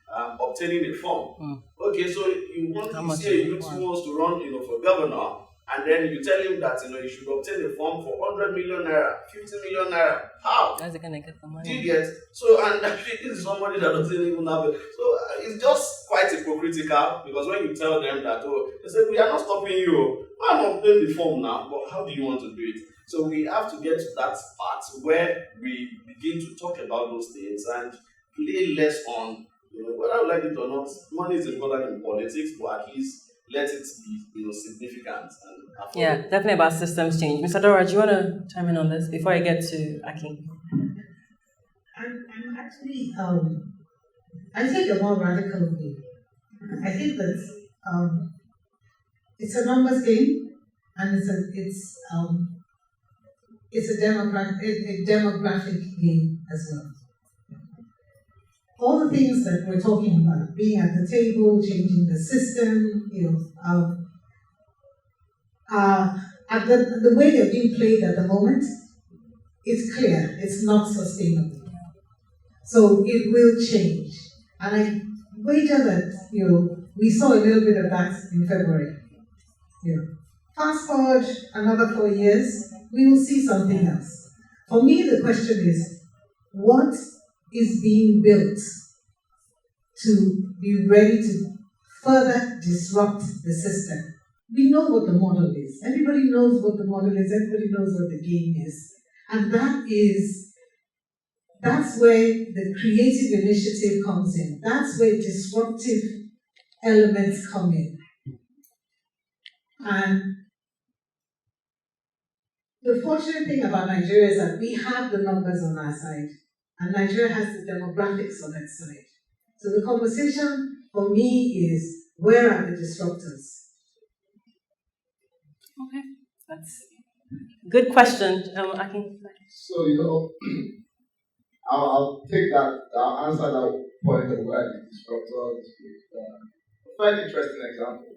obtaining a form. Okay, so you want to see a youth who wants to run for governor, and then you tell him that he should obtain a form for 100 million naira, 50 million naira. How? How's he gonna get the money? Do you get? So, and actually, this is somebody that doesn't even have it. So, it's just quite hypocritical, because when you tell them that, they say, we are not stopping you. I'm obtaining the form now, but how do you want to do it? So, we have to get to that part where we begin to talk about those things and play less on, whether I like it or not. Money is important in politics, but at least let it be significant and affordable. Yeah, definitely about systems change. Mr. Adaora, do you want to chime in on this before I get to Aki? I'm actually, I take a more radical view. I think that it's a numbers game, and it's a demographic game as well. All the things that we're talking about, being at the table, changing the system, the way they're being played at the moment, it's clear, it's not sustainable. So it will change. And I wager that, we saw a little bit of that in February. Fast forward another 4 years, we will see something else. For me, the question is, what is being built to be ready to further disrupt the system? We know what the model is. Everybody knows what the model is. Everybody knows what the game is. And that's where the creative initiative comes in. That's where disruptive elements come in. And the fortunate thing about Nigeria is that we have the numbers on our side, and Nigeria has the demographics on its side. So the conversation for me is, where are the disruptors? Okay, that's a good question. Aki? So, I'll take that, I'll answer that point of where the disruptor is. A very interesting example.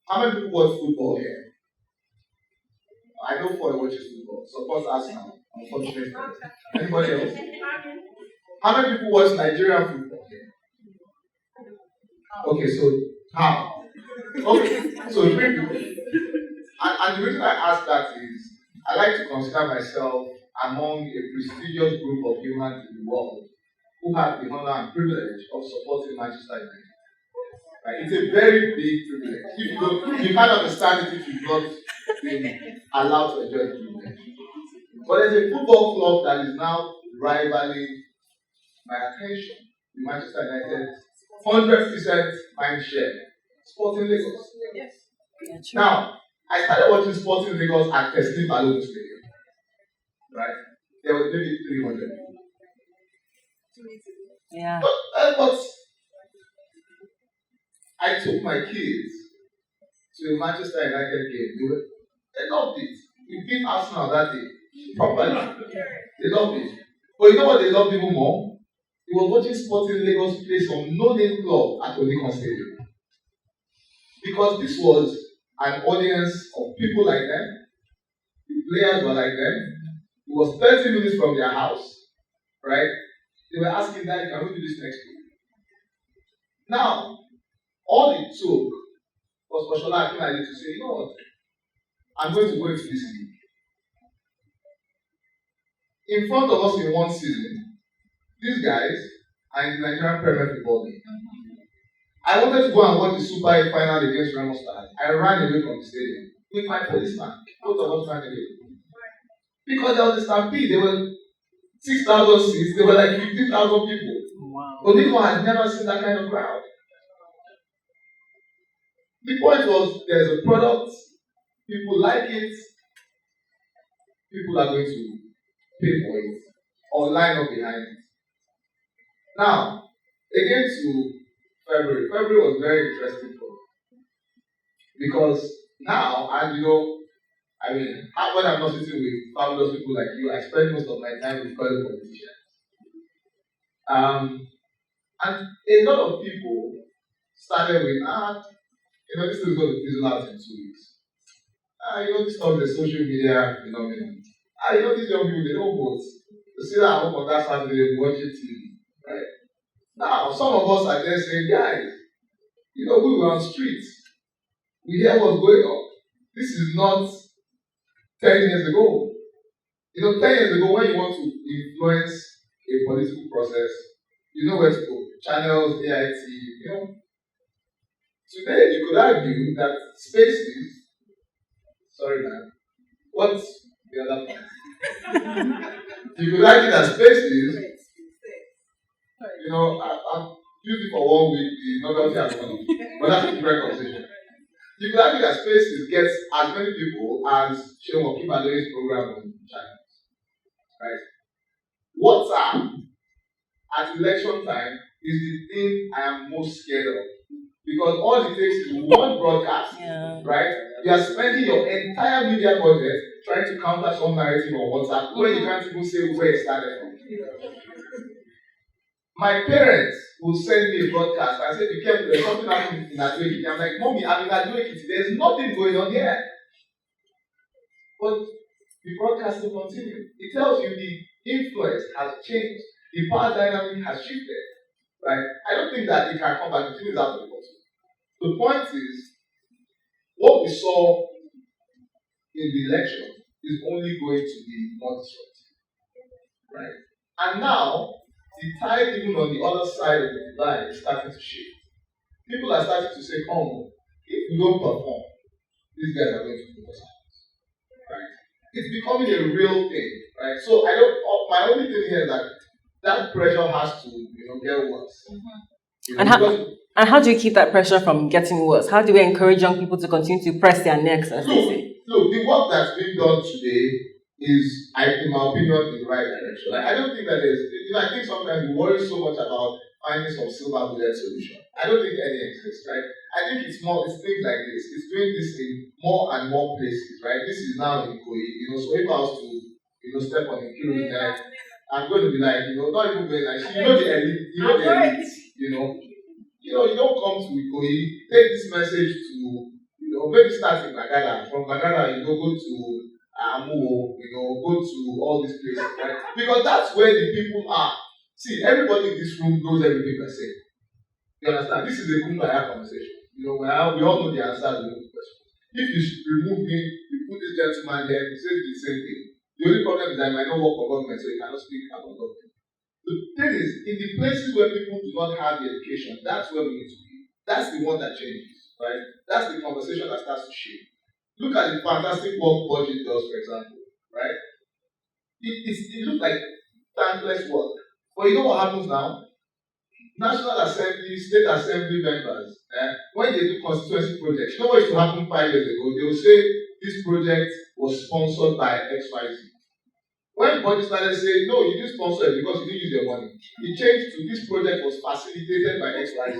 How many people watch football here? I know Foy watches football. Support Arsenal. Unfortunately. Anybody else? How many people watch Nigerian football here? Okay, so how? Okay, so 3 people. And the reason I ask that is, I like to consider myself among a prestigious group of humans in the world who have the honor and privilege of supporting Manchester United. Right? It's a very big privilege. If you don't, you can't understand it if you've not been allowed to enjoy the privilege. But there's a football club that is now rivaling my attention. The Manchester United, 100% mind share. Sporting Lagos. Yes. Now, I started watching Sporting Lagos at Teslim Balogun Stadium. Right? There were maybe 300. Yeah. But I took my kids to a Manchester United game. They loved it. We beat Arsenal that day. Properly. They loved it. But you know what they loved even more? They were watching Sporting Lagos play some no-name club at Onikon Stadium. Because this was an audience of people like them. The players were like them. It was 30 minutes from their house. Right? They were asking, Daddy, can we do this next week? Now, all it took was for Shola Akintunde to say, you know what? I'm going to go into this league. In front of us in one season, these guys are in the Nigerian Premier Football League. I wanted to go and watch the Super 8 final against Remo Stars. I ran away from the stadium with my policeman. Both of us ran away. Because there was a stampede. There were 6,000 seats. There were like 15,000 people. Wow. Onikon had never seen that kind of crowd. The point was, there's a product, people like it, people are going to pay for it or line up behind it. Now, again to February. February was very interesting for me. Because now, and you know, I mean, when I'm not sitting with fabulous people like you, I spend most of my time with fellow politicians. And a lot of people started with, you know, this is going to fizzle out in 2 weeks. You know, this stuff is social media phenomenon. You know, these young people, they don't vote. They sit at home on that Saturday, they watch TV, right? Now, some of us are there saying, guys, you know, we were on streets. We hear what's going on. This is not 10 years ago. You know, 10 years ago, when you want to influence a political process, you know where to go. Channels, AIT, you know. Today, you could argue that spaces, sorry man, what's the other point? You could argue that spaces, you know, I've used it for 1 week, the novelty has gone, but that's a different conversation. You could argue that spaces gets as many people as Seun Okibalo's program on China. Right? WhatsApp at election time is the thing I am most scared of. Because all it takes is one broadcast, right? You are spending your entire media budget trying to counter some narrative on WhatsApp where you can't even say where it started from. My parents will send me a broadcast and say, be careful, there's something happening in Adaora. I'm like, Mommy, I'm in Adaora. There's nothing going on here. But the broadcast will continue. It tells you the influence has changed. The power dynamic has shifted. Right? I don't think that it can come back. The thing is out of the bottle. The point is, what we saw in the election is only going to be more disruptive. Right? And now, the tide even on the other side of the divide is starting to shift. People are starting to say, oh, if we don't perform, these guys are going to put us out. Right? It's becoming a real thing. Right? So my only thing here is that pressure has to, get worse. You know, and how do you keep that pressure from getting worse? How do we encourage young people to continue to press their necks, as they say? Look, the work that's being done today is, in my opinion, in the right direction. I don't think that there's, I think sometimes we worry so much about finding some silver bullet solution. I don't think any exists, right? I think it's things like this. It's doing this in more and more places, right? This is now in Kogi, so if I was to, step on a Kiru's neck, I'm going to be like, not even going like, the elite, the elite, you don't come to Ikoyi, take this message to, maybe start in Bagada. From Bagada, go to Amu, go to all these places, right? Because that's where the people are. See, everybody in this room knows everything I say. You understand? This is a kumbaya conversation. We all know the answer to the question. If you remove me, you put this gentleman there, he says the same thing. The only problem is that I might not work for government, so he cannot speak about government. The thing is, in the places where people do not have the education, that's where we need to be. That's the one that changes, right? That's the conversation that starts to shape. Look at the fantastic work budget does, for example, right? It looks like thankless work. But you know what happens now? National Assembly, State Assembly members, when they do constituency projects, you know what used to happen 5 years ago? They will say this project was sponsored by XYZ. When body started saying, no, you didn't sponsor it because you didn't use your money, it changed to this project was facilitated by XYZ.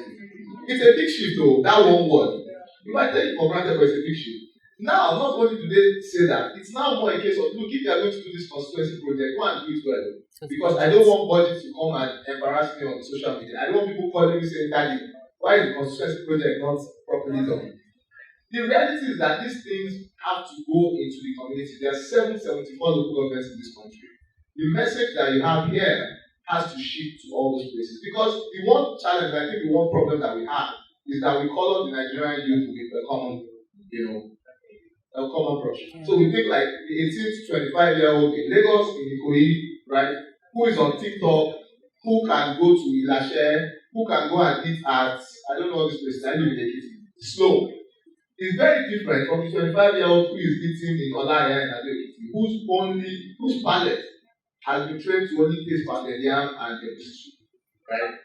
It's a big shift though, that one word. You might take it for granted, but it's a big shift. Now, not only do they say that, it's now more a case of, look, if you are going to do this constituency project, go and do it well. Because I don't want bodies to come and embarrass me on social media. I don't want people calling me saying, Daddy, why is the constituency project not properly done? The reality is that these things have to go into the community. There are 774 local governments in this country. The message that you have here has to shift to all those places. Because the one challenge, I think the one problem that we have is that we call up the Nigerian youth with a common, a common brush. So we think like the 18 to 25-year-old in Lagos, in Ikoyi, right, who is on TikTok, who can go to Ilashe, who can go and eat at, I don't know all these places, I live in Ekiti, slow. It's very different from the 25-year-old who is eating in Olaya and Ekiti, whose palate has been trained to only taste pounded yam and egusi, right?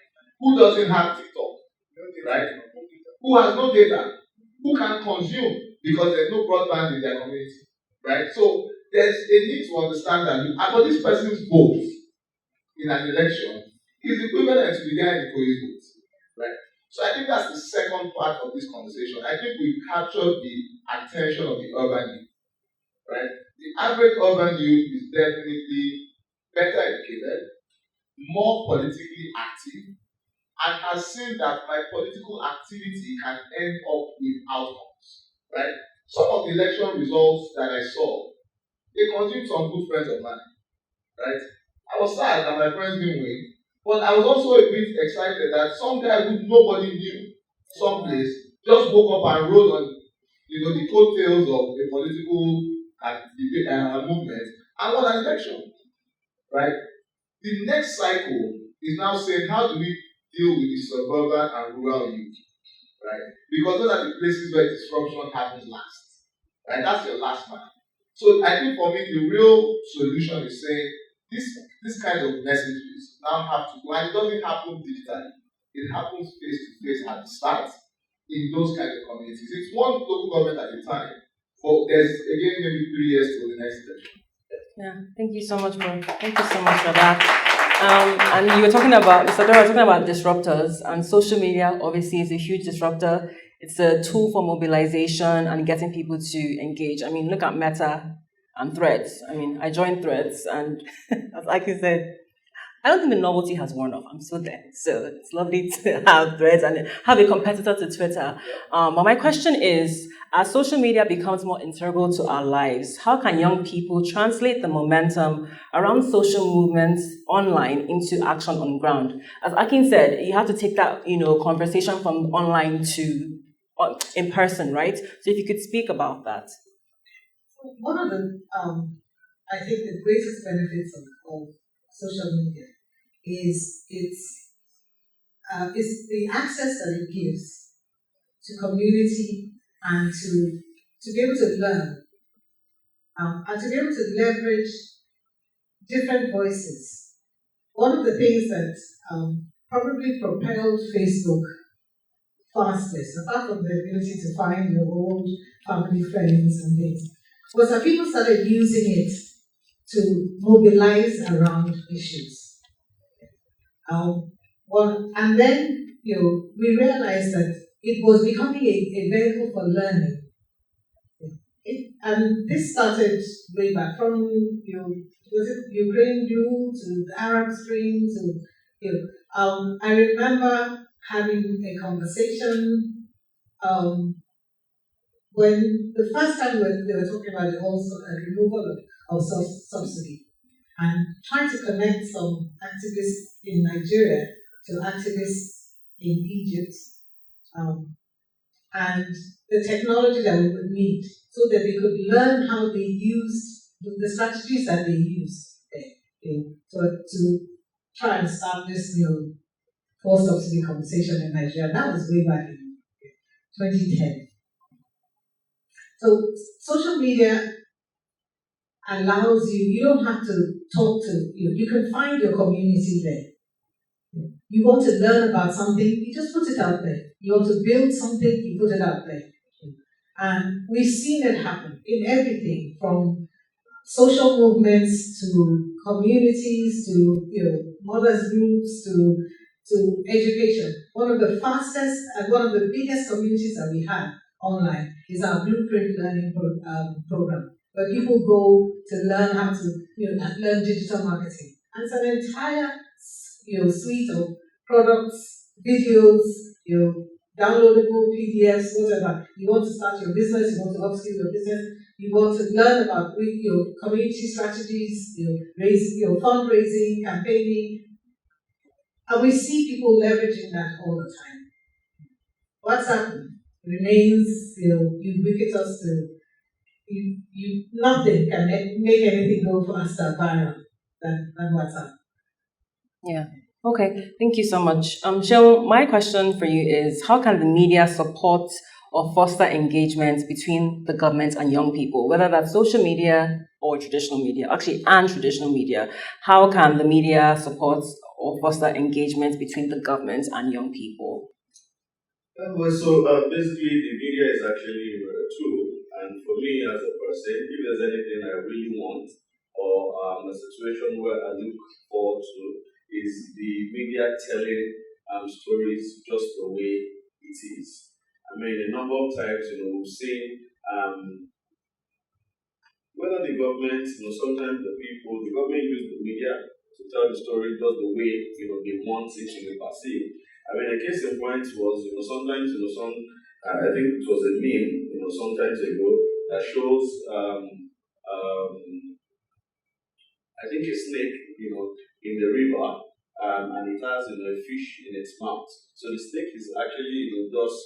Who doesn't have TikTok, right? Who has no data, who can consume because there's no broadband in their community, right? So there's a need to understand that but this person's vote in an election is equivalent to the guy in Ikoyi's vote, right? So I think that's the second part of this conversation. I think we've captured the attention of the urban youth, right? The average urban youth is definitely better educated, more politically active, and has seen that my political activity can end up with outcomes, right? Some of the election results that I saw, they consumed some good friends of mine, right? I was sad that my friends didn't win, but I was also a bit excited that some guy who nobody knew, someplace, just woke up and rode on, the coattails of a political movement and won an election, right? The next cycle is now saying, how do we deal with the suburban and rural youth, right? Because those are the places where disruption happens last, right? That's your last man. So I think for me, the real solution is saying this kind of messages now have to go, and it doesn't happen digitally. It happens face to face at the start in those kind of communities. It's one local government at a time, but there's again maybe 3 years till the next election. Yeah, thank you so much, bro. Thank you so much for that. And you were talking about, Mr. Adaora, talking about disruptors, and social media obviously is a huge disruptor. It's a tool for mobilization and getting people to engage. I mean, look at Meta and Threads. I mean, I joined Threads, and like you said, I don't think the novelty has worn off. I'm still there. So it's lovely to have Threads and have a competitor to Twitter. But my question is, as social media becomes more integral to our lives, how can young people translate the momentum around social movements online into action on ground? As Akin said, you have to take that, conversation from online to in person, right? So if you could speak about that. One of the, I think the greatest benefits of social media is the access that it gives to community and to be able to learn and to be able to leverage different voices. One of the things that probably propelled Facebook fastest, apart from the ability to find your old family friends and things, was that people started using it to mobilize around issues. And then, we realized that it was becoming a vehicle for learning. And this started way back from was it Ukraine Blue to the Arab Spring to I remember having a conversation when the first time when they were talking about the whole removal of subsidy and trying to connect some activists in Nigeria to activists in Egypt. And the technology that we would need so that they could learn how they used the strategies that they used to try and start this post-subsidy conversation in Nigeria. That was way back in 2010. So social media allows you don't have to talk to, you can find your community there. You want to learn about something, you just put it out there. You want to build something, you put it out there. And we've seen it happen in everything from social movements to communities to mothers groups to education. One of the fastest and one of the biggest communities that we have online is our Blueprint Learning program, where people go to learn how to learn digital marketing. And it's an entire suite of products, videos, downloadable PDFs, whatever. You want to start your business, you want to upskill your business, you want to learn about your community strategies, fundraising, campaigning. And we see people leveraging that all the time. WhatsApp remains ubiquitous to nothing can make anything go faster viral than WhatsApp. Yeah. Okay, thank you so much. Seun, my question for you is, how can the media support or foster engagement between the government and young people, whether that's social media or traditional media, and traditional media? How can the media support or foster engagement between the government and young people? Basically, the media is actually a tool, and for me as a person, if there's anything I really want, or a situation where I look forward to, is the media telling stories just the way it is. I mean, a number of times, we've seen whether the government, sometimes the government use the media to tell the story just the way, they want it to be perceived. I mean, a case in point was, sometimes, I think it was a meme, sometimes ago, that shows, I think a snake, in the river, and it has, a fish in its mouth. So the snake is actually, just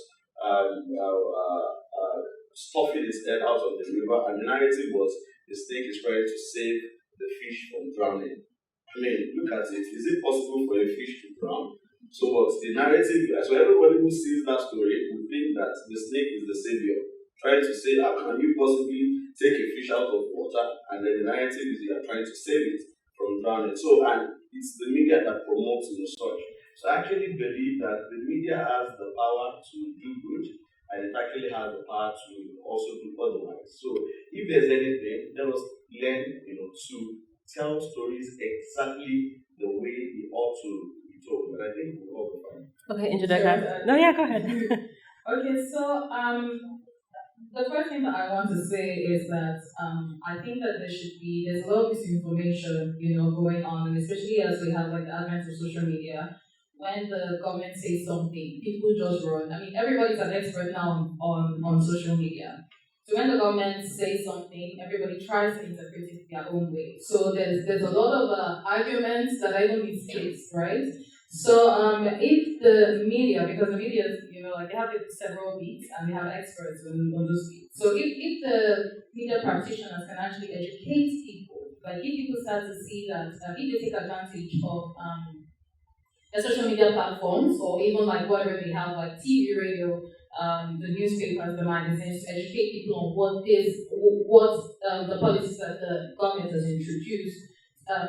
stuffing its head out of the river, and the narrative was the snake is trying to save the fish from drowning. I mean, look at it. Is it possible for a fish to drown? So what's the narrative? So everybody who sees that story would think that the snake is the savior, trying to say, how can you possibly take a fish out of water? And then the narrative is you are trying to save it from drowning. So, and it's the media that promotes such. So I actually believe that the media has the power to do good, and it actually has the power to also do otherwise. So if there's anything, let us learn, to tell stories exactly the way they ought to be told. But I think we'll all be fine. Okay, Njideka. No, yeah, go ahead. Okay, so the first thing that I want to say is that I think that there's a lot of misinformation, going on, especially as we have like the advent of social media. When the government says something, people just run. I mean, everybody's an expert now on social media. So when the government says something, everybody tries to interpret it their own way. So there's a lot of arguments that I don't misplace, right? So if the media, because the media, they have several beats and they have experts on those beats. So if the media practitioners can actually educate people, like if people start to see that, if they take advantage of the social media platforms, or even like whatever they have, like TV, radio, the newspapers, the magazines, to educate people on what the policies that the government has introduced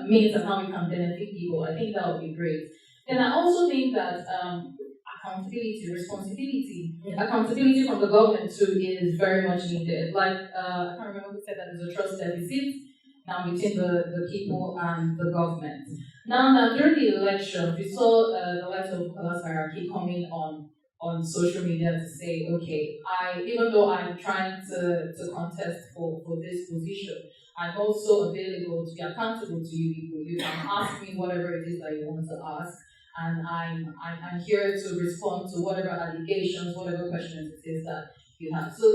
means and how it can benefit people. I think that would be great. And I also think that accountability, responsibility, accountability from the government too is very much needed. Like I can't remember who said that there's a trust deficit now between the people and the government. Now during the election, we saw the likes of class hierarchy coming on on social media to say, okay, even though I'm trying to contest for this position, I'm also available to be accountable to you people. You can ask me whatever it is that you want to ask, and I'm here to respond to whatever allegations, whatever questions it is that you have. So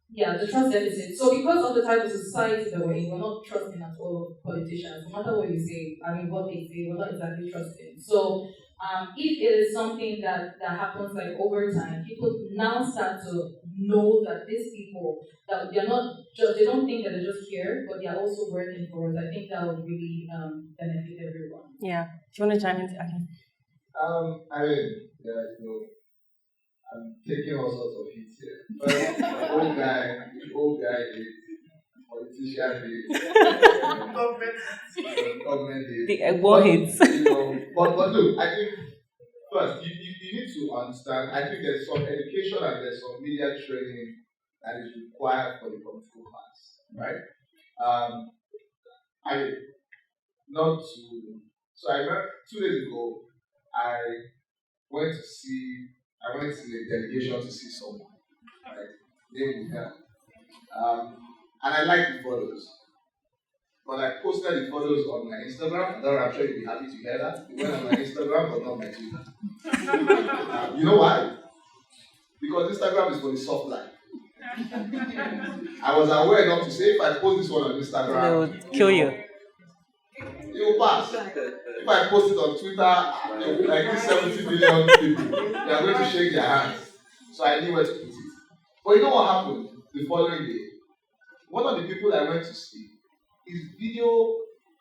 yeah, the trust deficit. So because of the type of society that we're in, we're not trusting at all politicians. No matter what you say, what they say, we're not exactly trusting. So if it is something that happens like over time, people now start to know that these people, that they're not just, they don't think that they're just here, but they're also working for us. I think that would really benefit everyone. Yeah. Do you want to chime in? Okay. I'm taking all sorts of hits here. But the old guy is politician is government is The Agbo hits. But look, I think first you need to understand. I think there's some education and there's some media training that is required for the political class, right? I not to. So I remember 2 days ago, I went to a delegation to see someone, right? Named Glann. And I like the photos. But I posted the photos on my Instagram. I'm sure you'll be happy to hear that. It went on my Instagram, but not my Twitter. You know why? Because Instagram is for the soft life. I was aware enough to say if I post this one on Instagram, They would kill you. It will pass. If I post it on Twitter, it will like this 70 million people. They are going to shake their hands. So I knew where to put it. But you know what happened the following day? One of the people I went to see, his media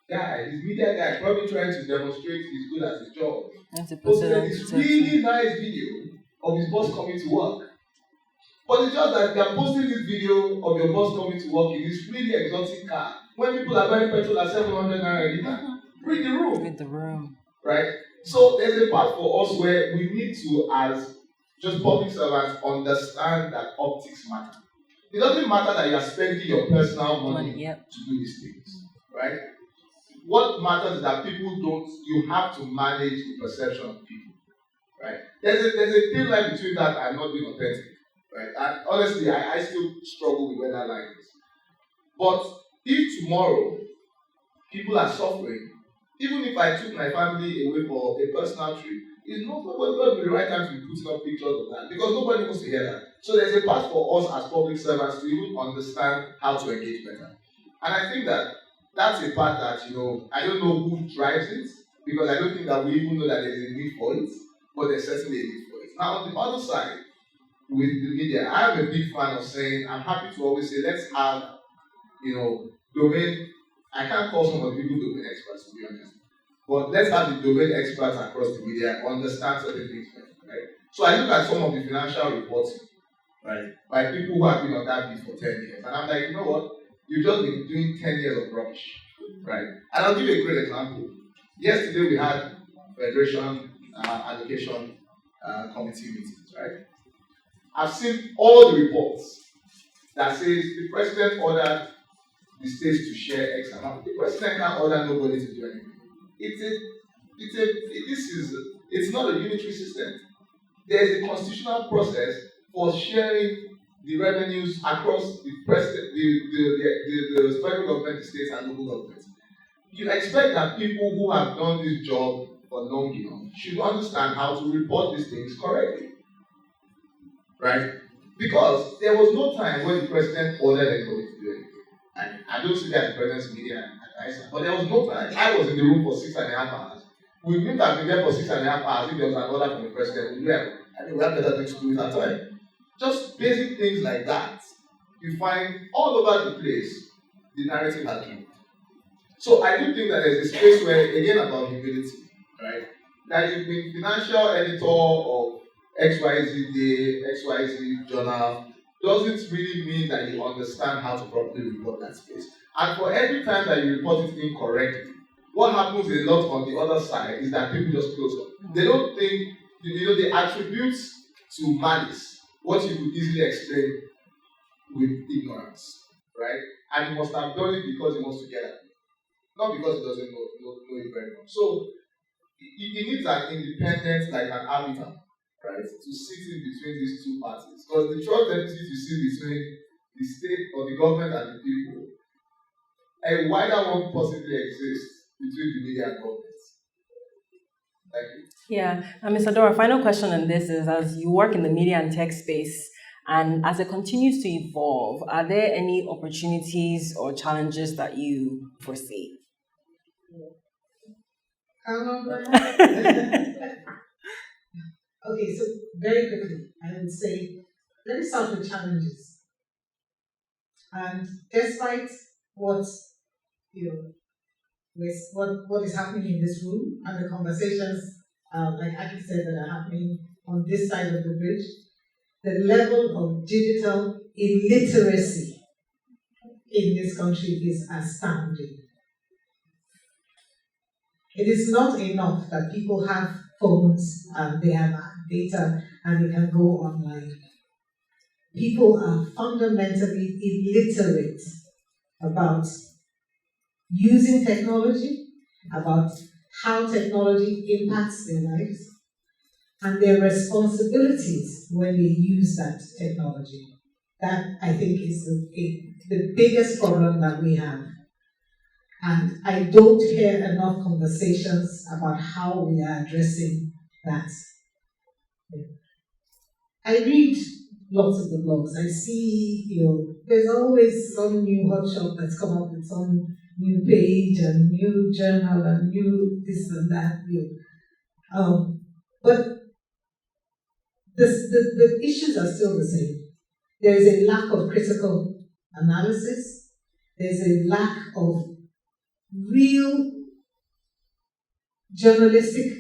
guy, probably trying to demonstrate he's good at his job, posted this really nice video of his boss coming to work. But it's just that they are posting this video of your boss coming to work in this really exotic car when people are buying petrol at 700 naira a liter. Read the room. Right? So there's a part for us where we need to, as just public servants, understand that optics matter. It doesn't matter that you are spending your personal money to do these things. Right? What matters is that you have to manage the perception of people. Right? There's a thin line between that and not being authentic. Right? And honestly, I still struggle with where that line is. But if tomorrow people are suffering, even if I took my family away for a personal trip, it's not going to be the right time to be putting up pictures of that because nobody wants to hear that. So there's a part for us as public servants to even understand how to engage better. And I think that that's a part that, I don't know who drives it because I don't think that we even know that there's a need for it, but there's certainly a need for it. Now, on the other side, with the media, I'm a big fan of saying, I'm happy to always say, let's have, domain. I can't call some of the people domain experts, to be honest. But let's have the domain experts across the media understand certain things, right? So I look at some of the financial reporting, right, by people who have been on that beat for 10 years. And I'm like, you know what? You've just been doing 10 years of rubbish, right? And I'll give you a great example. Yesterday we had Federation Allocation Committee meetings, right? I've seen all the reports that says the president ordered the states to share X amount. The president can't order nobody to do anything. It's not a unitary system. There's a constitutional process for sharing the revenues across the president, the federal government, the states, and local governments. You expect that people who have done this job for long enough should understand how to report these things correctly. Right? Because there was no time when the president ordered anybody to do anything. And I don't see that in the president's media advisor, but there was no time. I was in the room for 6.5 hours. We wouldn't have been there for 6.5 hours if there was an order from the president. We have better things to do with our time. Just basic things like that. You find all over the place, the narrative has moved. So I do think that there's a space where, again, about humility, right? That you've been financial editor of XYZ Day, XYZ Journal, doesn't really mean that you understand how to properly report that space. And for every time that you report it incorrectly, what happens a lot on the other side is that people just close up. They don't think, they attribute to malice what you could easily explain with ignorance, right? And he must have done it because he wants to get at it, not because he doesn't know it very well. So he needs an independent, like an arbiter, right, to sit in between these two parties. Because the trust deficit you see between the state or the government and the people, a wider one possibly exists between the media and government. Thank you. Yeah, and Ms. Adaora, final question on this is, as you work in the media and tech space, and as it continues to evolve, are there any opportunities or challenges that you foresee? Okay, so very quickly, I would say, let me start with challenges. And despite what what is happening in this room and the conversations, like Aki said, that are happening on this side of the bridge, the level of digital illiteracy in this country is astounding. It is not enough that people have phones and they have data and they can go online. People are fundamentally illiterate about using technology, about how technology impacts their lives, and their responsibilities when they use that technology. That, I think, is the biggest problem that we have. And I don't hear enough conversations about how we are addressing that. I read lots of the blogs. I see, there's always some new hotshot that's come up with some new page and new journal and new this and that. But the issues are still the same. There is a lack of critical analysis. There's a lack of real journalistic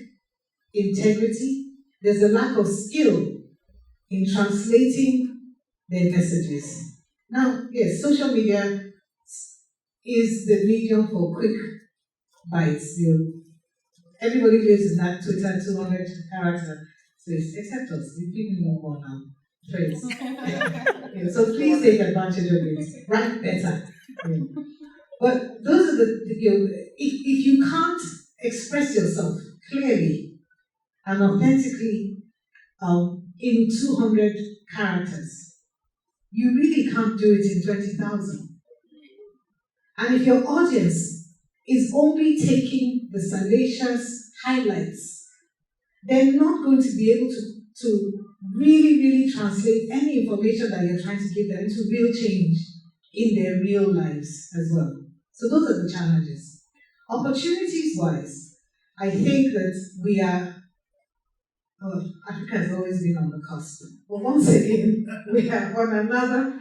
integrity. There's a lack of skill in translating their messages. Now, yes, social media is the medium for quick bites. Everybody lives in that Twitter 200 character space, except us. We people know more now. Friends. So please take advantage of it. Write better. But those are if you can't express yourself clearly and authentically in 200 characters, you really can't do it in 20,000. And if your audience is only taking the salacious highlights, they're not going to be able to really, really translate any information that you're trying to give them into real change in their real lives as well. So those are the challenges. Opportunities-wise, I think that we are, Africa has always been on the cusp. But once again, we are on another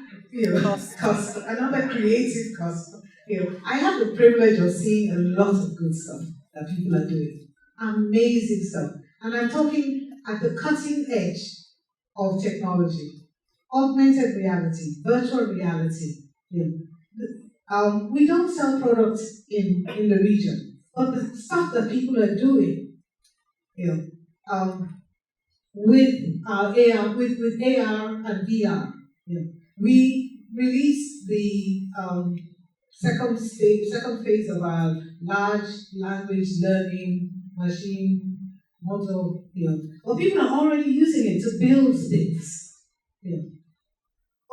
cusp, another creative cusp. I have the privilege of seeing a lot of good stuff that people are doing. Amazing stuff. And I'm talking at the cutting edge of technology. Augmented reality, virtual reality. We don't sell products in the region, but the stuff that people are doing, with AR, with AR and VR. We released the second phase of our large language learning machine model. But people are already using it to build things.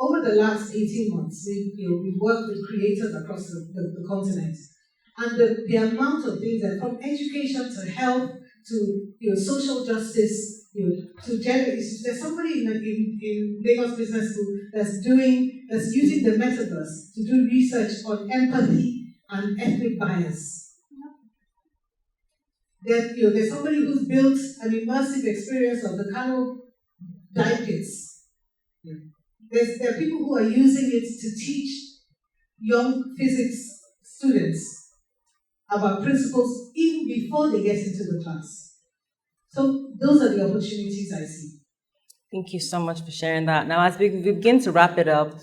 Over the last 18 months, we've worked with creators across the continent. And the amount of things that from education to health to social justice, to gender issues. There's somebody in Lagos Business School that's using the metaverse to do research on empathy and ethnic bias. There's somebody who's built an immersive experience of the Kano dive pits. There are people who are using it to teach young physics students about principles even before they get into the class. So those are the opportunities I see. Thank you so much for sharing that. Now, as we begin to wrap it up.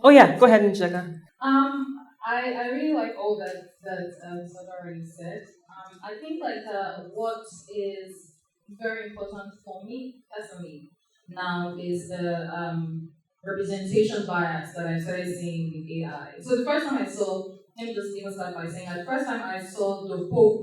Oh yeah, go ahead, Njideka. I really like all that Adaora already said. I think what is very important for me personally now is the representation bias that I started seeing with AI. So the first time I saw, let me just even start by saying, the first time I saw the Pope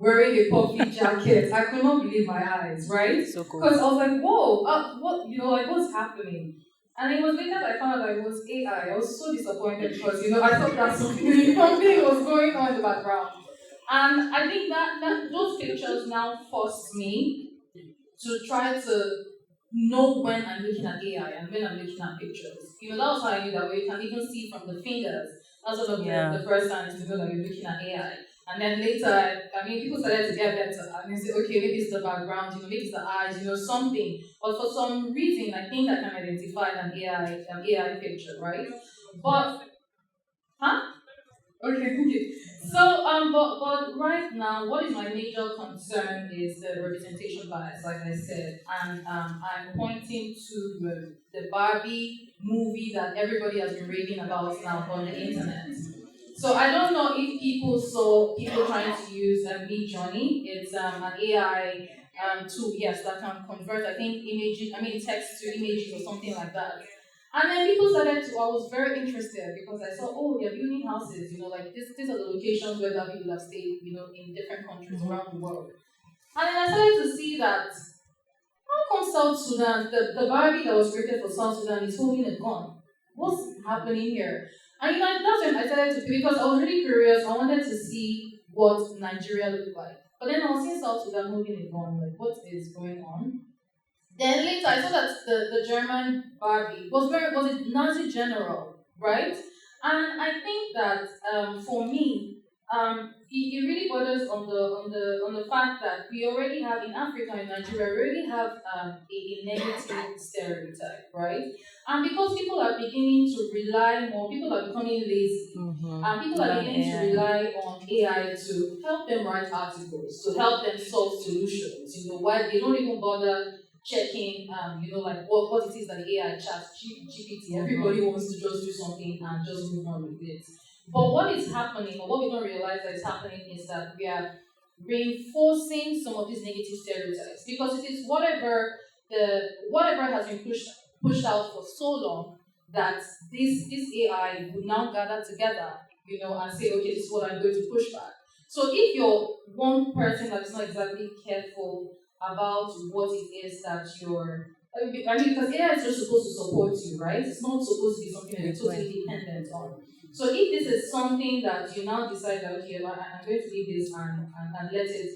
wearing a puffy jacket. I could not believe my eyes, right? So cool. Because I was like, whoa, what, like what's happening? And it was later that I found out that it was AI. I was so disappointed because, I thought that something was going on in the background. And I think that those pictures now forced me to try to know when I'm looking at AI and when I'm looking at pictures. That was how I knew that you can even see from the fingers. That's one of the first signs to know that you're looking at AI. And then later, people started to get better and they say, okay, maybe it's the background, maybe it's the eyes, something. But for some reason, I think I can identify an AI picture, right? But, Okay. So, but right now, what is my major concern is the representation bias, like I said, and I'm pointing to the Barbie movie that everybody has been raving about now on the internet. So I don't know if people saw people trying to use Midjourney. It's an AI tool, yes, that can convert, I think, text to images or something like that. And then people started to, I was very interested because I saw, they're building houses, like these are the locations where the people have stayed, in different countries around the world. And then I started to see that, how come South Sudan, the Barbie that was created for South Sudan is holding a gun? What's happening here? And that's when I started to, because I was really curious, I wanted to see what Nigeria looked like. But then I was seeing South Sudan holding a gun, like what is going on? Then later I saw that the German Barbie was a Nazi general, right? And I think that for me, it really borders on the fact that we already have in Africa, in Nigeria, we already have a negative stereotype, right? And because people are beginning to rely more, people are becoming lazy, and people are beginning to rely on AI to help them write articles, to help them solve solutions. Why they don't even bother checking, like what it is that the AI chat GPT. Everybody wants to just do something and just move on with it. But what is happening, or what we don't realize that is happening, is that we are reinforcing some of these negative stereotypes because it is whatever has been pushed out for so long that this AI would now gather together, and say, okay, this is what I'm going to push back. So if you're one person that is not exactly careful about what it is that you're, because AI is just supposed to support you, right? It's not supposed to be something that you're totally dependent on. So if this is something that you now decide that, okay, I'm going to leave this and let it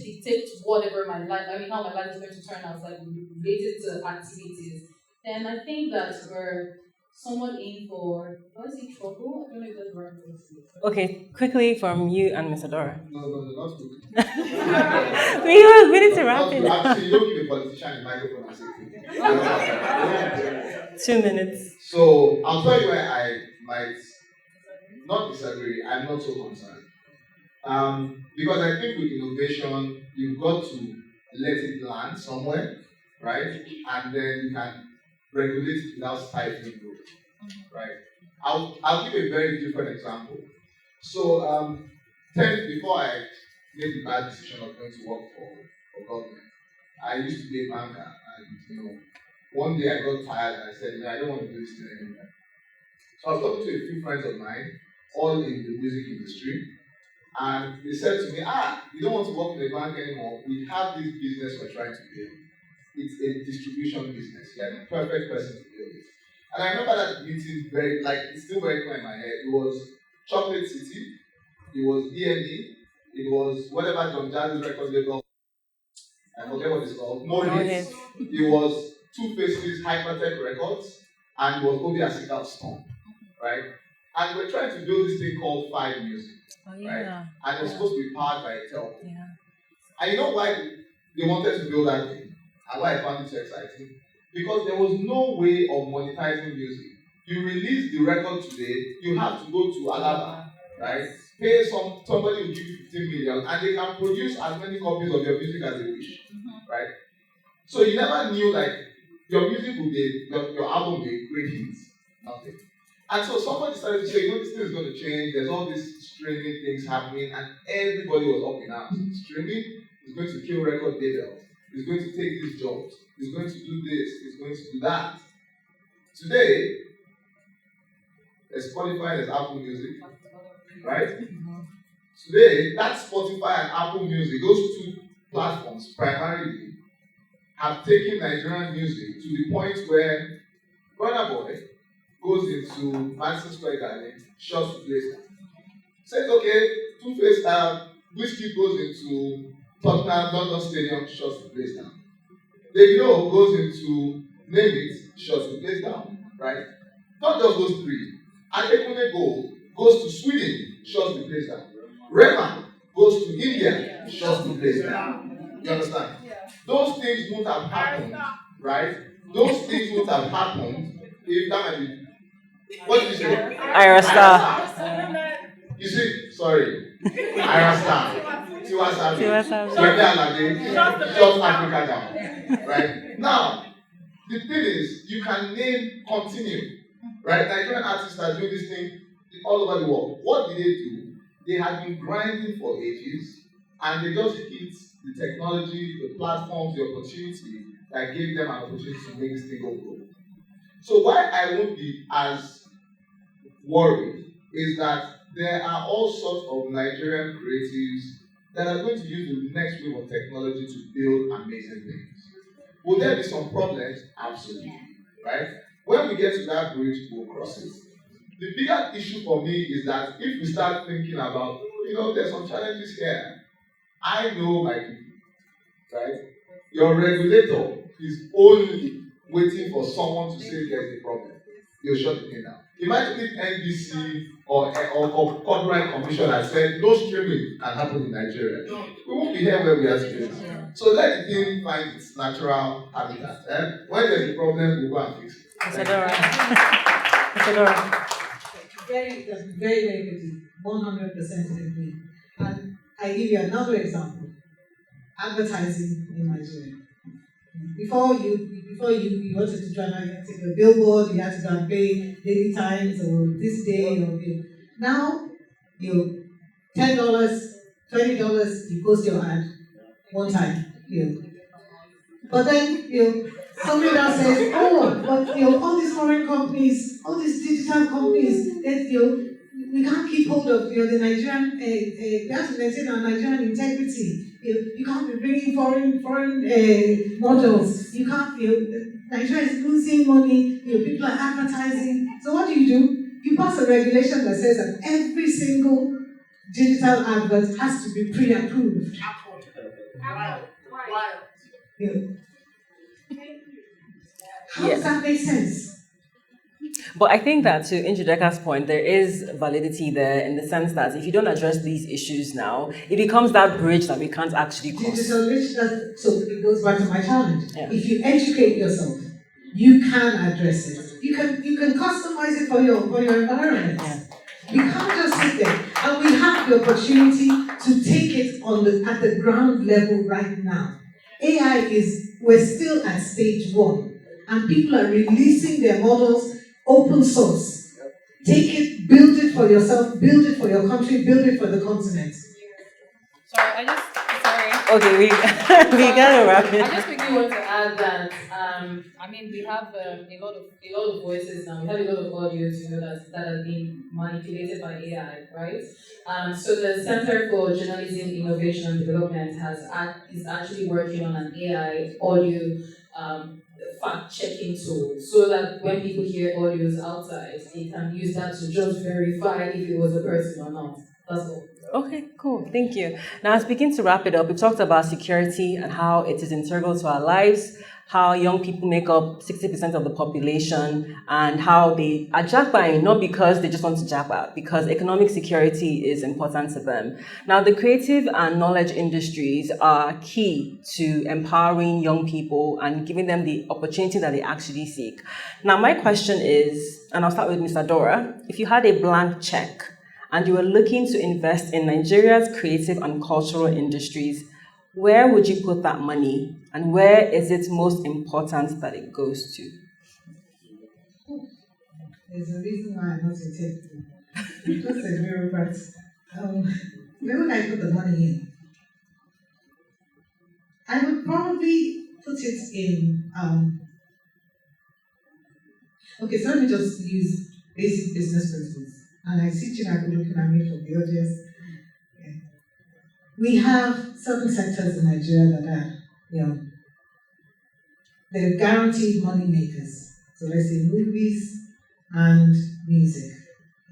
dictate whatever my life, how my life is going to turn out, like related to activities, then I think that we're somewhat in for, trouble? I don't know if that's the right word. Okay, quickly from you and Ms. Adaora. No, not quickly. We need to wrap it up. Actually, you don't give a politician a microphone and say quickly. 2 minutes. So, I'll tell you where I might not disagree. I'm not so concerned. Because I think with innovation, you've got to let it land somewhere, right? And then you can regulate it without stifling growth, right? I'll give a very different example. So, before I made the bad decision of going to work for government, I used to be a banker, and one day I got tired and I said, I don't want to do this thing anymore. So I was talking to a few friends of mine, all in the music industry, and they said to me, you don't want to work in the bank anymore. We have this business we're trying to build. It's a distribution business. You're the perfect person to build it. And I remember that meeting it's still very clear in my head. It was Chocolate City, it was DND, it was whatever John Jazzy's record label, I forget what it's called, No Hits. It was Two Faces, Hypertech Records, and it was Obi Asika Storm, right? And we're trying to build this thing called Five Music, right? And it was supposed to be powered by a telco. Yeah. And you know why they wanted to build that thing? And why I found it so exciting? Because there was no way of monetizing music. You release the record today, you have to go to Alaba, right? Pay somebody will give you 15 million, and they can produce as many copies of your music as they wish, right? So you never knew your music would be, your album would be a great hit, nothing. And so somebody started to say, this thing is going to change. There's all these streaming things happening, and everybody was up in arms. Streaming is going to kill record labels. It's going to take these jobs. It's going to do this. It's going to do that. Today, there's Spotify, there's Apple Music, right? Today, that Spotify and Apple Music, those two platforms primarily, have taken Nigerian music to the point where Burna Boy goes into Madison Square Garden, shuts the place down. Says, okay, Two-Face style, Whiskey goes into Tottenham, London Stadium, shuts the place down. Davido goes into Name It, shuts the place down, right? Not just those three. Akintunde goes to Sweden, shuts the place down. Rema goes to India, shuts the place down. You understand? Those things would have happened, right? Those things would have happened if that might be. What did you say? Ira Star. You see, sorry. Ira Star. Tiwa Savage. Swede Alade. Shut Africa down. Right? Now, the thing is, you can name, continue. Right? Nigerian artists are doing this thing all over the world. What did they do? They had been grinding for ages, and they just hit the technology, the platforms, the opportunity that gave them an opportunity to make this thing go. So why I won't be as worried is that there are all sorts of Nigerian creatives that are going to use the next wave of technology to build amazing things. Will there be some problems? Absolutely. Right? When we get to that bridge, we'll cross it. The bigger issue for me is that if we start thinking about, there's some challenges here. I know my people, right? Your regulator is only waiting for someone to say there's a problem. You'll shut the thing down. Imagine if NBC or Copyright Commission had said no streaming can happen in Nigeria. We won't be here where we are today. So let the thing find its natural habitat. When there's a problem, we'll go and fix it. Adaora. Very, very good. 100% agree. And I give you another example. Advertising in Nigeria. Before you wanted to try and take a billboard, you had to go and pay Daily Times or this day or now $10, $20, you post your ad one time. But then somebody now says, but all these foreign companies, all these digital companies, that we can't keep hold of the Nigerian. We have to maintain our Nigerian integrity. You can't be bringing foreign models. You can't. Nigeria is losing money. People are advertising. So what do? You pass a regulation that says that every single digital advert has to be pre-approved. How does that make sense? But I think that to Njideka's point, there is validity there in the sense that if you don't address these issues now, it becomes that bridge that we can't actually cross. Digital bridge, so it goes back to my challenge. Yeah. If you educate yourself, you can address it. You can customize it for your environment. Yeah. You can't just sit there. And we have the opportunity to take it at the ground level right now. We're still at stage 1, and people are releasing their models open source. Take it, build it for yourself, build it for your country, build it for the continent. Sorry. Okay, we gotta wrap it. I just quickly want to add that we have a lot of voices now. We have a lot of audio that are being manipulated by AI, right? So the Center for Journalism, Innovation and Development is actually working on an AI audio fact-checking tool, so that when people hear audios outside, they can use that to just verify if it was a person or not. That's all. Okay, cool. Thank you. Now, as we begin to wrap it up, we talked about security and how it is integral to our lives, how young people make up 60% of the population, and how they are jackpotting, not because they just want to jackpot, because economic security is important to them. Now, the creative and knowledge industries are key to empowering young people and giving them the opportunity that they actually seek. Now, my question is, and I'll start with Mr. Adaora, if you had a blank check and you were looking to invest in Nigeria's creative and cultural industries, where would you put that money, and where is it most important that it goes to? There's a reason why I'm not a tech. I'm just a bureaucrat. Where would I put the money in? I would probably put it in. So let me just use basic business principles. And I see Chinako looking at me from the audience. we have certain sectors in Nigeria that are, they're guaranteed money makers. So let's say movies and music.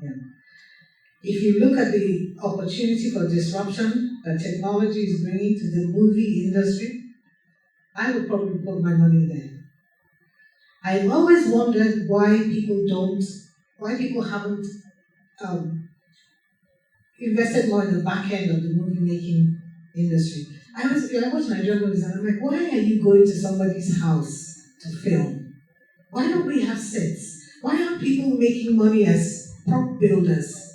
Yeah. If you look at the opportunity for disruption that technology is bringing to the movie industry, I would probably put my money there. I've always wondered why people haven't invested more in the back end of the movie making industry. I watch Nigerian movies and I'm like, why are you going to somebody's house to film? Why don't we have sets? Why aren't people making money as prop builders?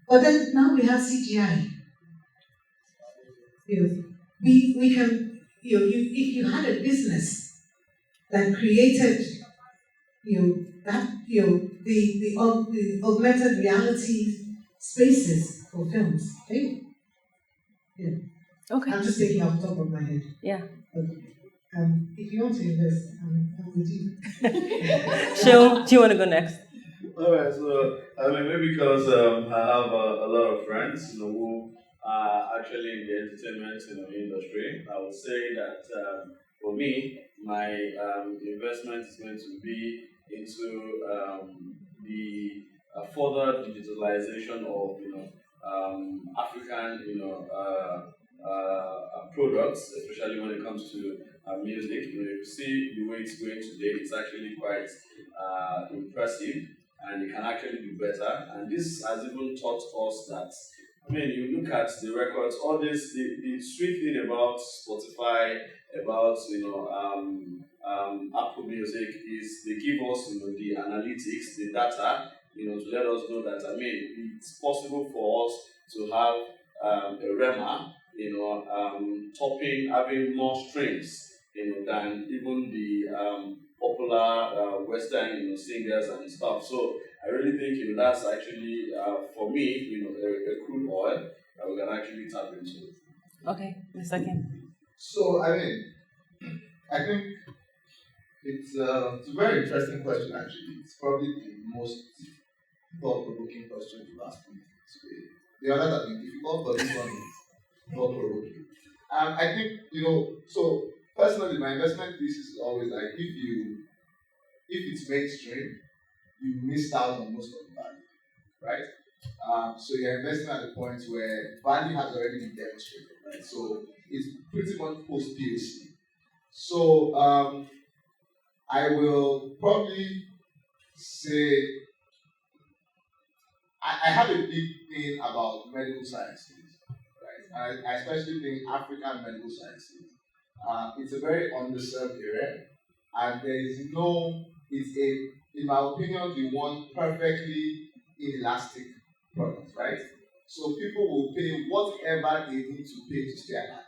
But then now we have CGI. We can, if you had a business that created, the augmented reality spaces for films. Okay? Yeah. Okay. I'm just taking off the top of my head. Yeah. But, if you want to invest, I'm with you. Seun, do you want to go next? All right, so maybe because I have a lot of friends, who are actually in the entertainment, industry. I would say that for me, my investment is going to be into the further digitalization of African products, especially when it comes to music. If you see the way it's going today, it's actually quite impressive, and it can actually be better. And this has even taught us that, you look at the records, all this, the sweet thing about Spotify, about Apple Music is they give us the analytics, the data, to let us know that it's possible for us to have a Rema, having more streams, than even the popular Western singers and stuff. So I really think that's actually for me a crude oil that we can actually tap into. Okay, the second. So I think it's a very interesting question actually. It's probably the most thought-provoking question you've asked me today. The others have been difficult, but this one is thought-provoking. I think so personally my investment thesis is always like if it's mainstream, you missed out on most of the value, right? So you're investing at the point where value has already been demonstrated, right? So it's pretty much post POC. So I will probably say I have a big thing about medical sciences, right? I especially think African medical sciences. It's a very underserved area, and there is in my opinion, the one perfectly inelastic product, right? So people will pay whatever they need to pay to stay alive,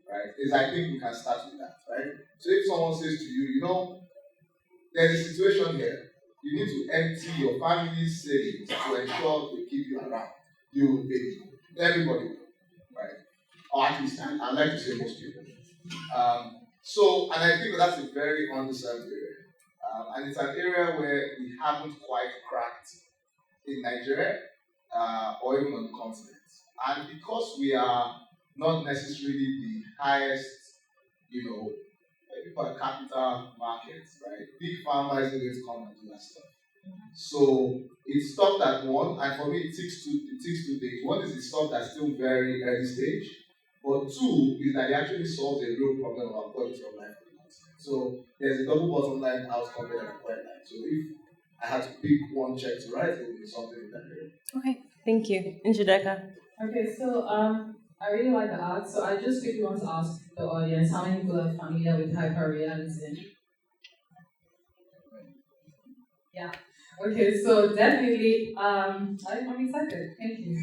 right? I think we can start with that, right? So if someone says to you, there's a situation here, you need to empty your family's savings to ensure they keep you around, you will pay. Everybody will, right? Or at least I'd like to say most people. And I think that's a very underserved area. And it's an area where we haven't quite cracked in Nigeria or even on the continent. And because we are not necessarily the highest, per capita markets, right? Big pharma isn't going to come and do that stuff. So it's stuff that and for me it takes two things. One is the stuff that's still very early stage, but two is that it actually solves a real problem of quality of life. So there's a double bottom line outcome that I'm quite like. So if I had to pick one check to write, it would be something in that area. Okay, thank you. Njideka. Okay, so I really like the art, so I just quickly want to ask the audience how many people are familiar with hyperrealism? Yeah. Okay, so definitely, I'm excited. Thank you.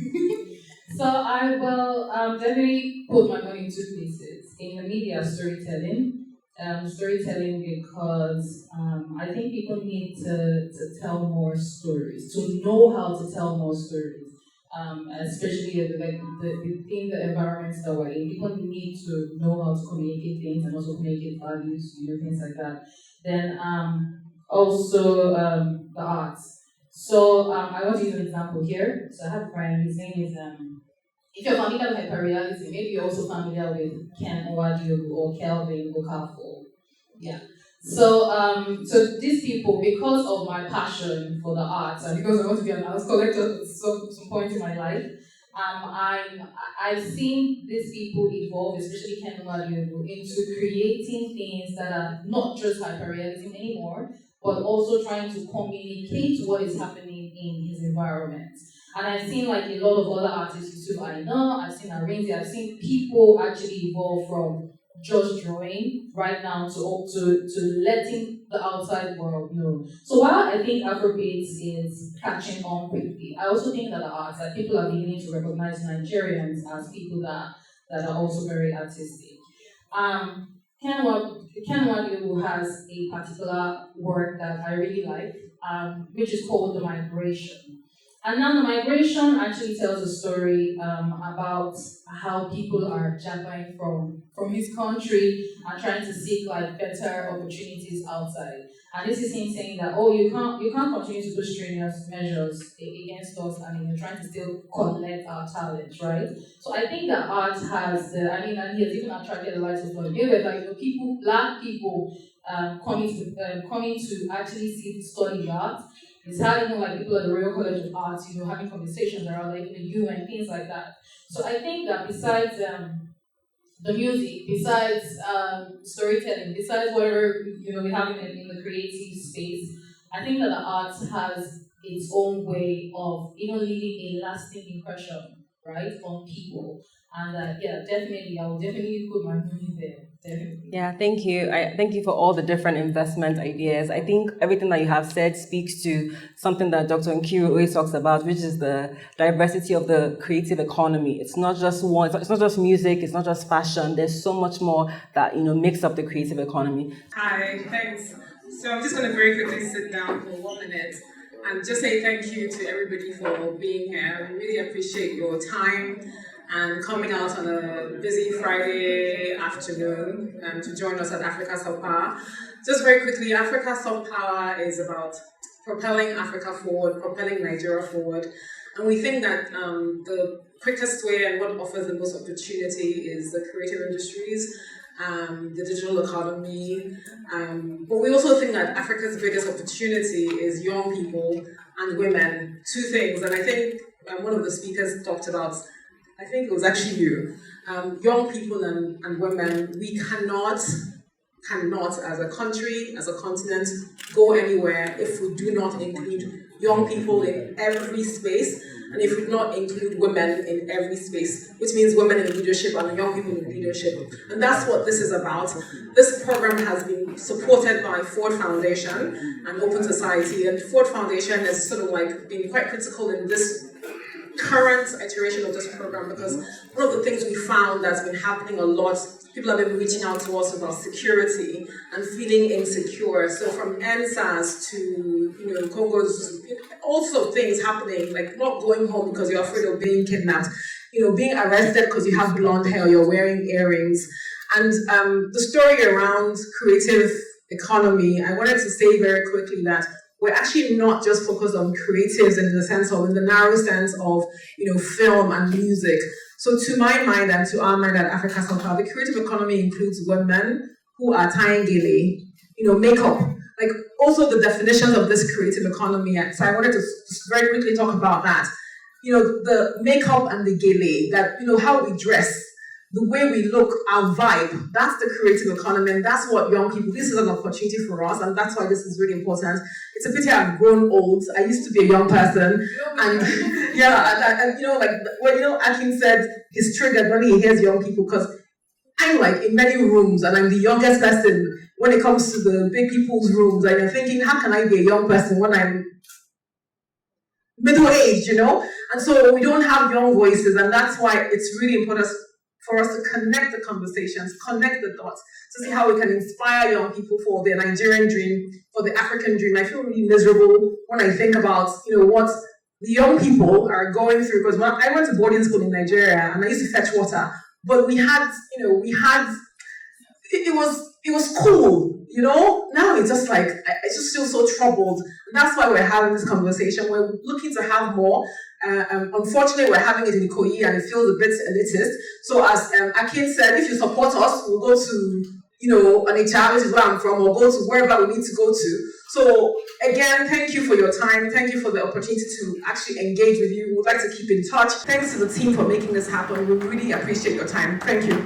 So I will definitely put my money in two places. In the media, storytelling. Storytelling because I think people need to tell more stories, to know how to tell more stories. Especially in the environments that we're in, people need to know how to communicate things and also communicate values, things like that. Then also the arts. So I want to use an example here. So I have a friend, his name is, if you're familiar with hyperreality, maybe you're also familiar with Ken Owadiogu or Kelvin Okafo. Yeah. So these people, because of my passion for the arts and because I want to be an arts collector at some point in my life, I've seen these people evolve, especially Ken Owadiogu, into creating things that are not just hyperrealism anymore, but also trying to communicate what is happening in his environment. And I've seen like a lot of other artists too. I know, I've seen Arinze, I've seen people actually evolve from just drawing right now to letting the outside world know. So while I think Afrobeat is catching on quickly, I also think that the arts, that people are beginning to recognize Nigerians as people that are also very artistic. Ken Owadiogu has a particular work that I really like, which is called The Migration. And now The Migration actually tells a story about how people are jumping from his country and trying to seek like better opportunities outside. And this is him saying that, oh, you can't continue to do strenuous measures against us, and you're trying to still collect our talent, right? So I think that art has and he has even attracted the likes of Floyd Mayweather, people, black people coming to actually study art. It's having like people at the Royal College of Arts, having conversations around like the UN, things like that. So I think that besides the music, besides storytelling, besides whatever we have in the creative space, I think that the arts has its own way of leaving a lasting impression, right, on people. And definitely, I will definitely put my money there. Definitely. Yeah, thank you. Thank you for all the different investment ideas. I think everything that you have said speaks to something that Dr. Nkiru always talks about, which is the diversity of the creative economy. It's not just one. It's not just music. It's not just fashion. There's so much more that makes up the creative economy. Hi, thanks. So I'm just going to very quickly sit down for 1 minute and just say thank you to everybody for being here. We really appreciate your time and coming out on a busy Friday afternoon to join us at Africa Soft Power. Just very quickly, Africa Soft Power is about propelling Africa forward, propelling Nigeria forward. And we think that the quickest way and what offers the most opportunity is the creative industries, the digital economy. But we also think that Africa's biggest opportunity is young people and women. Two things, and I think one of the speakers talked about, I think it was actually you, young people and women. We cannot as a country, as a continent, go anywhere if we do not include young people in every space, and if we do not include women in every space, which means women in leadership and young people in leadership. And that's what this is about. This program has been supported by Ford Foundation and Open Society, and Ford Foundation has sort of like been quite critical in this current iteration of this program, because one of the things we found that's been happening a lot, people have been reaching out to us about security and feeling insecure. So from NSAS to Congo's, also things happening, like not going home because you're afraid of being kidnapped, being arrested because you have blonde hair, you're wearing earrings. And the story around creative economy, I wanted to say very quickly that we're actually not just focused on creatives in the narrow sense of, film and music. So to my mind and to our mind at Africa Soft Power, the creative economy includes women who are tying gele, makeup, like also the definitions of this creative economy. So I wanted to just very quickly talk about that. The makeup and the gele, that, how we dress, the way we look, our vibe, that's the creative economy, and that's what young people, this is an opportunity for us, and that's why this is really important. It's a pity I've grown old. I used to be a young person, and Akin said he's triggered when he hears young people, because I'm like in many rooms, and I'm the youngest person when it comes to the big people's rooms, and you're thinking, how can I be a young person when I'm middle-aged, And so we don't have young voices, and that's why it's really important for us to connect the conversations, connect the dots, to see how we can inspire young people for their Nigerian dream, for the African dream. I feel really miserable when I think about, what the young people are going through. Because when I went to boarding school in Nigeria, and I used to fetch water, but it was cool, Now it's just like, I just feel so troubled. And that's why we're having this conversation. We're looking to have more. Unfortunately, we're having it in Ikoyi and it feels a bit elitist. So as Akin said, if you support us, we'll go to, Onitsha, which is where I'm from, or go to wherever we need to go to. So again, thank you for your time. Thank you for the opportunity to actually engage with you. We'd like to keep in touch. Thanks to the team for making this happen. We really appreciate your time. Thank you.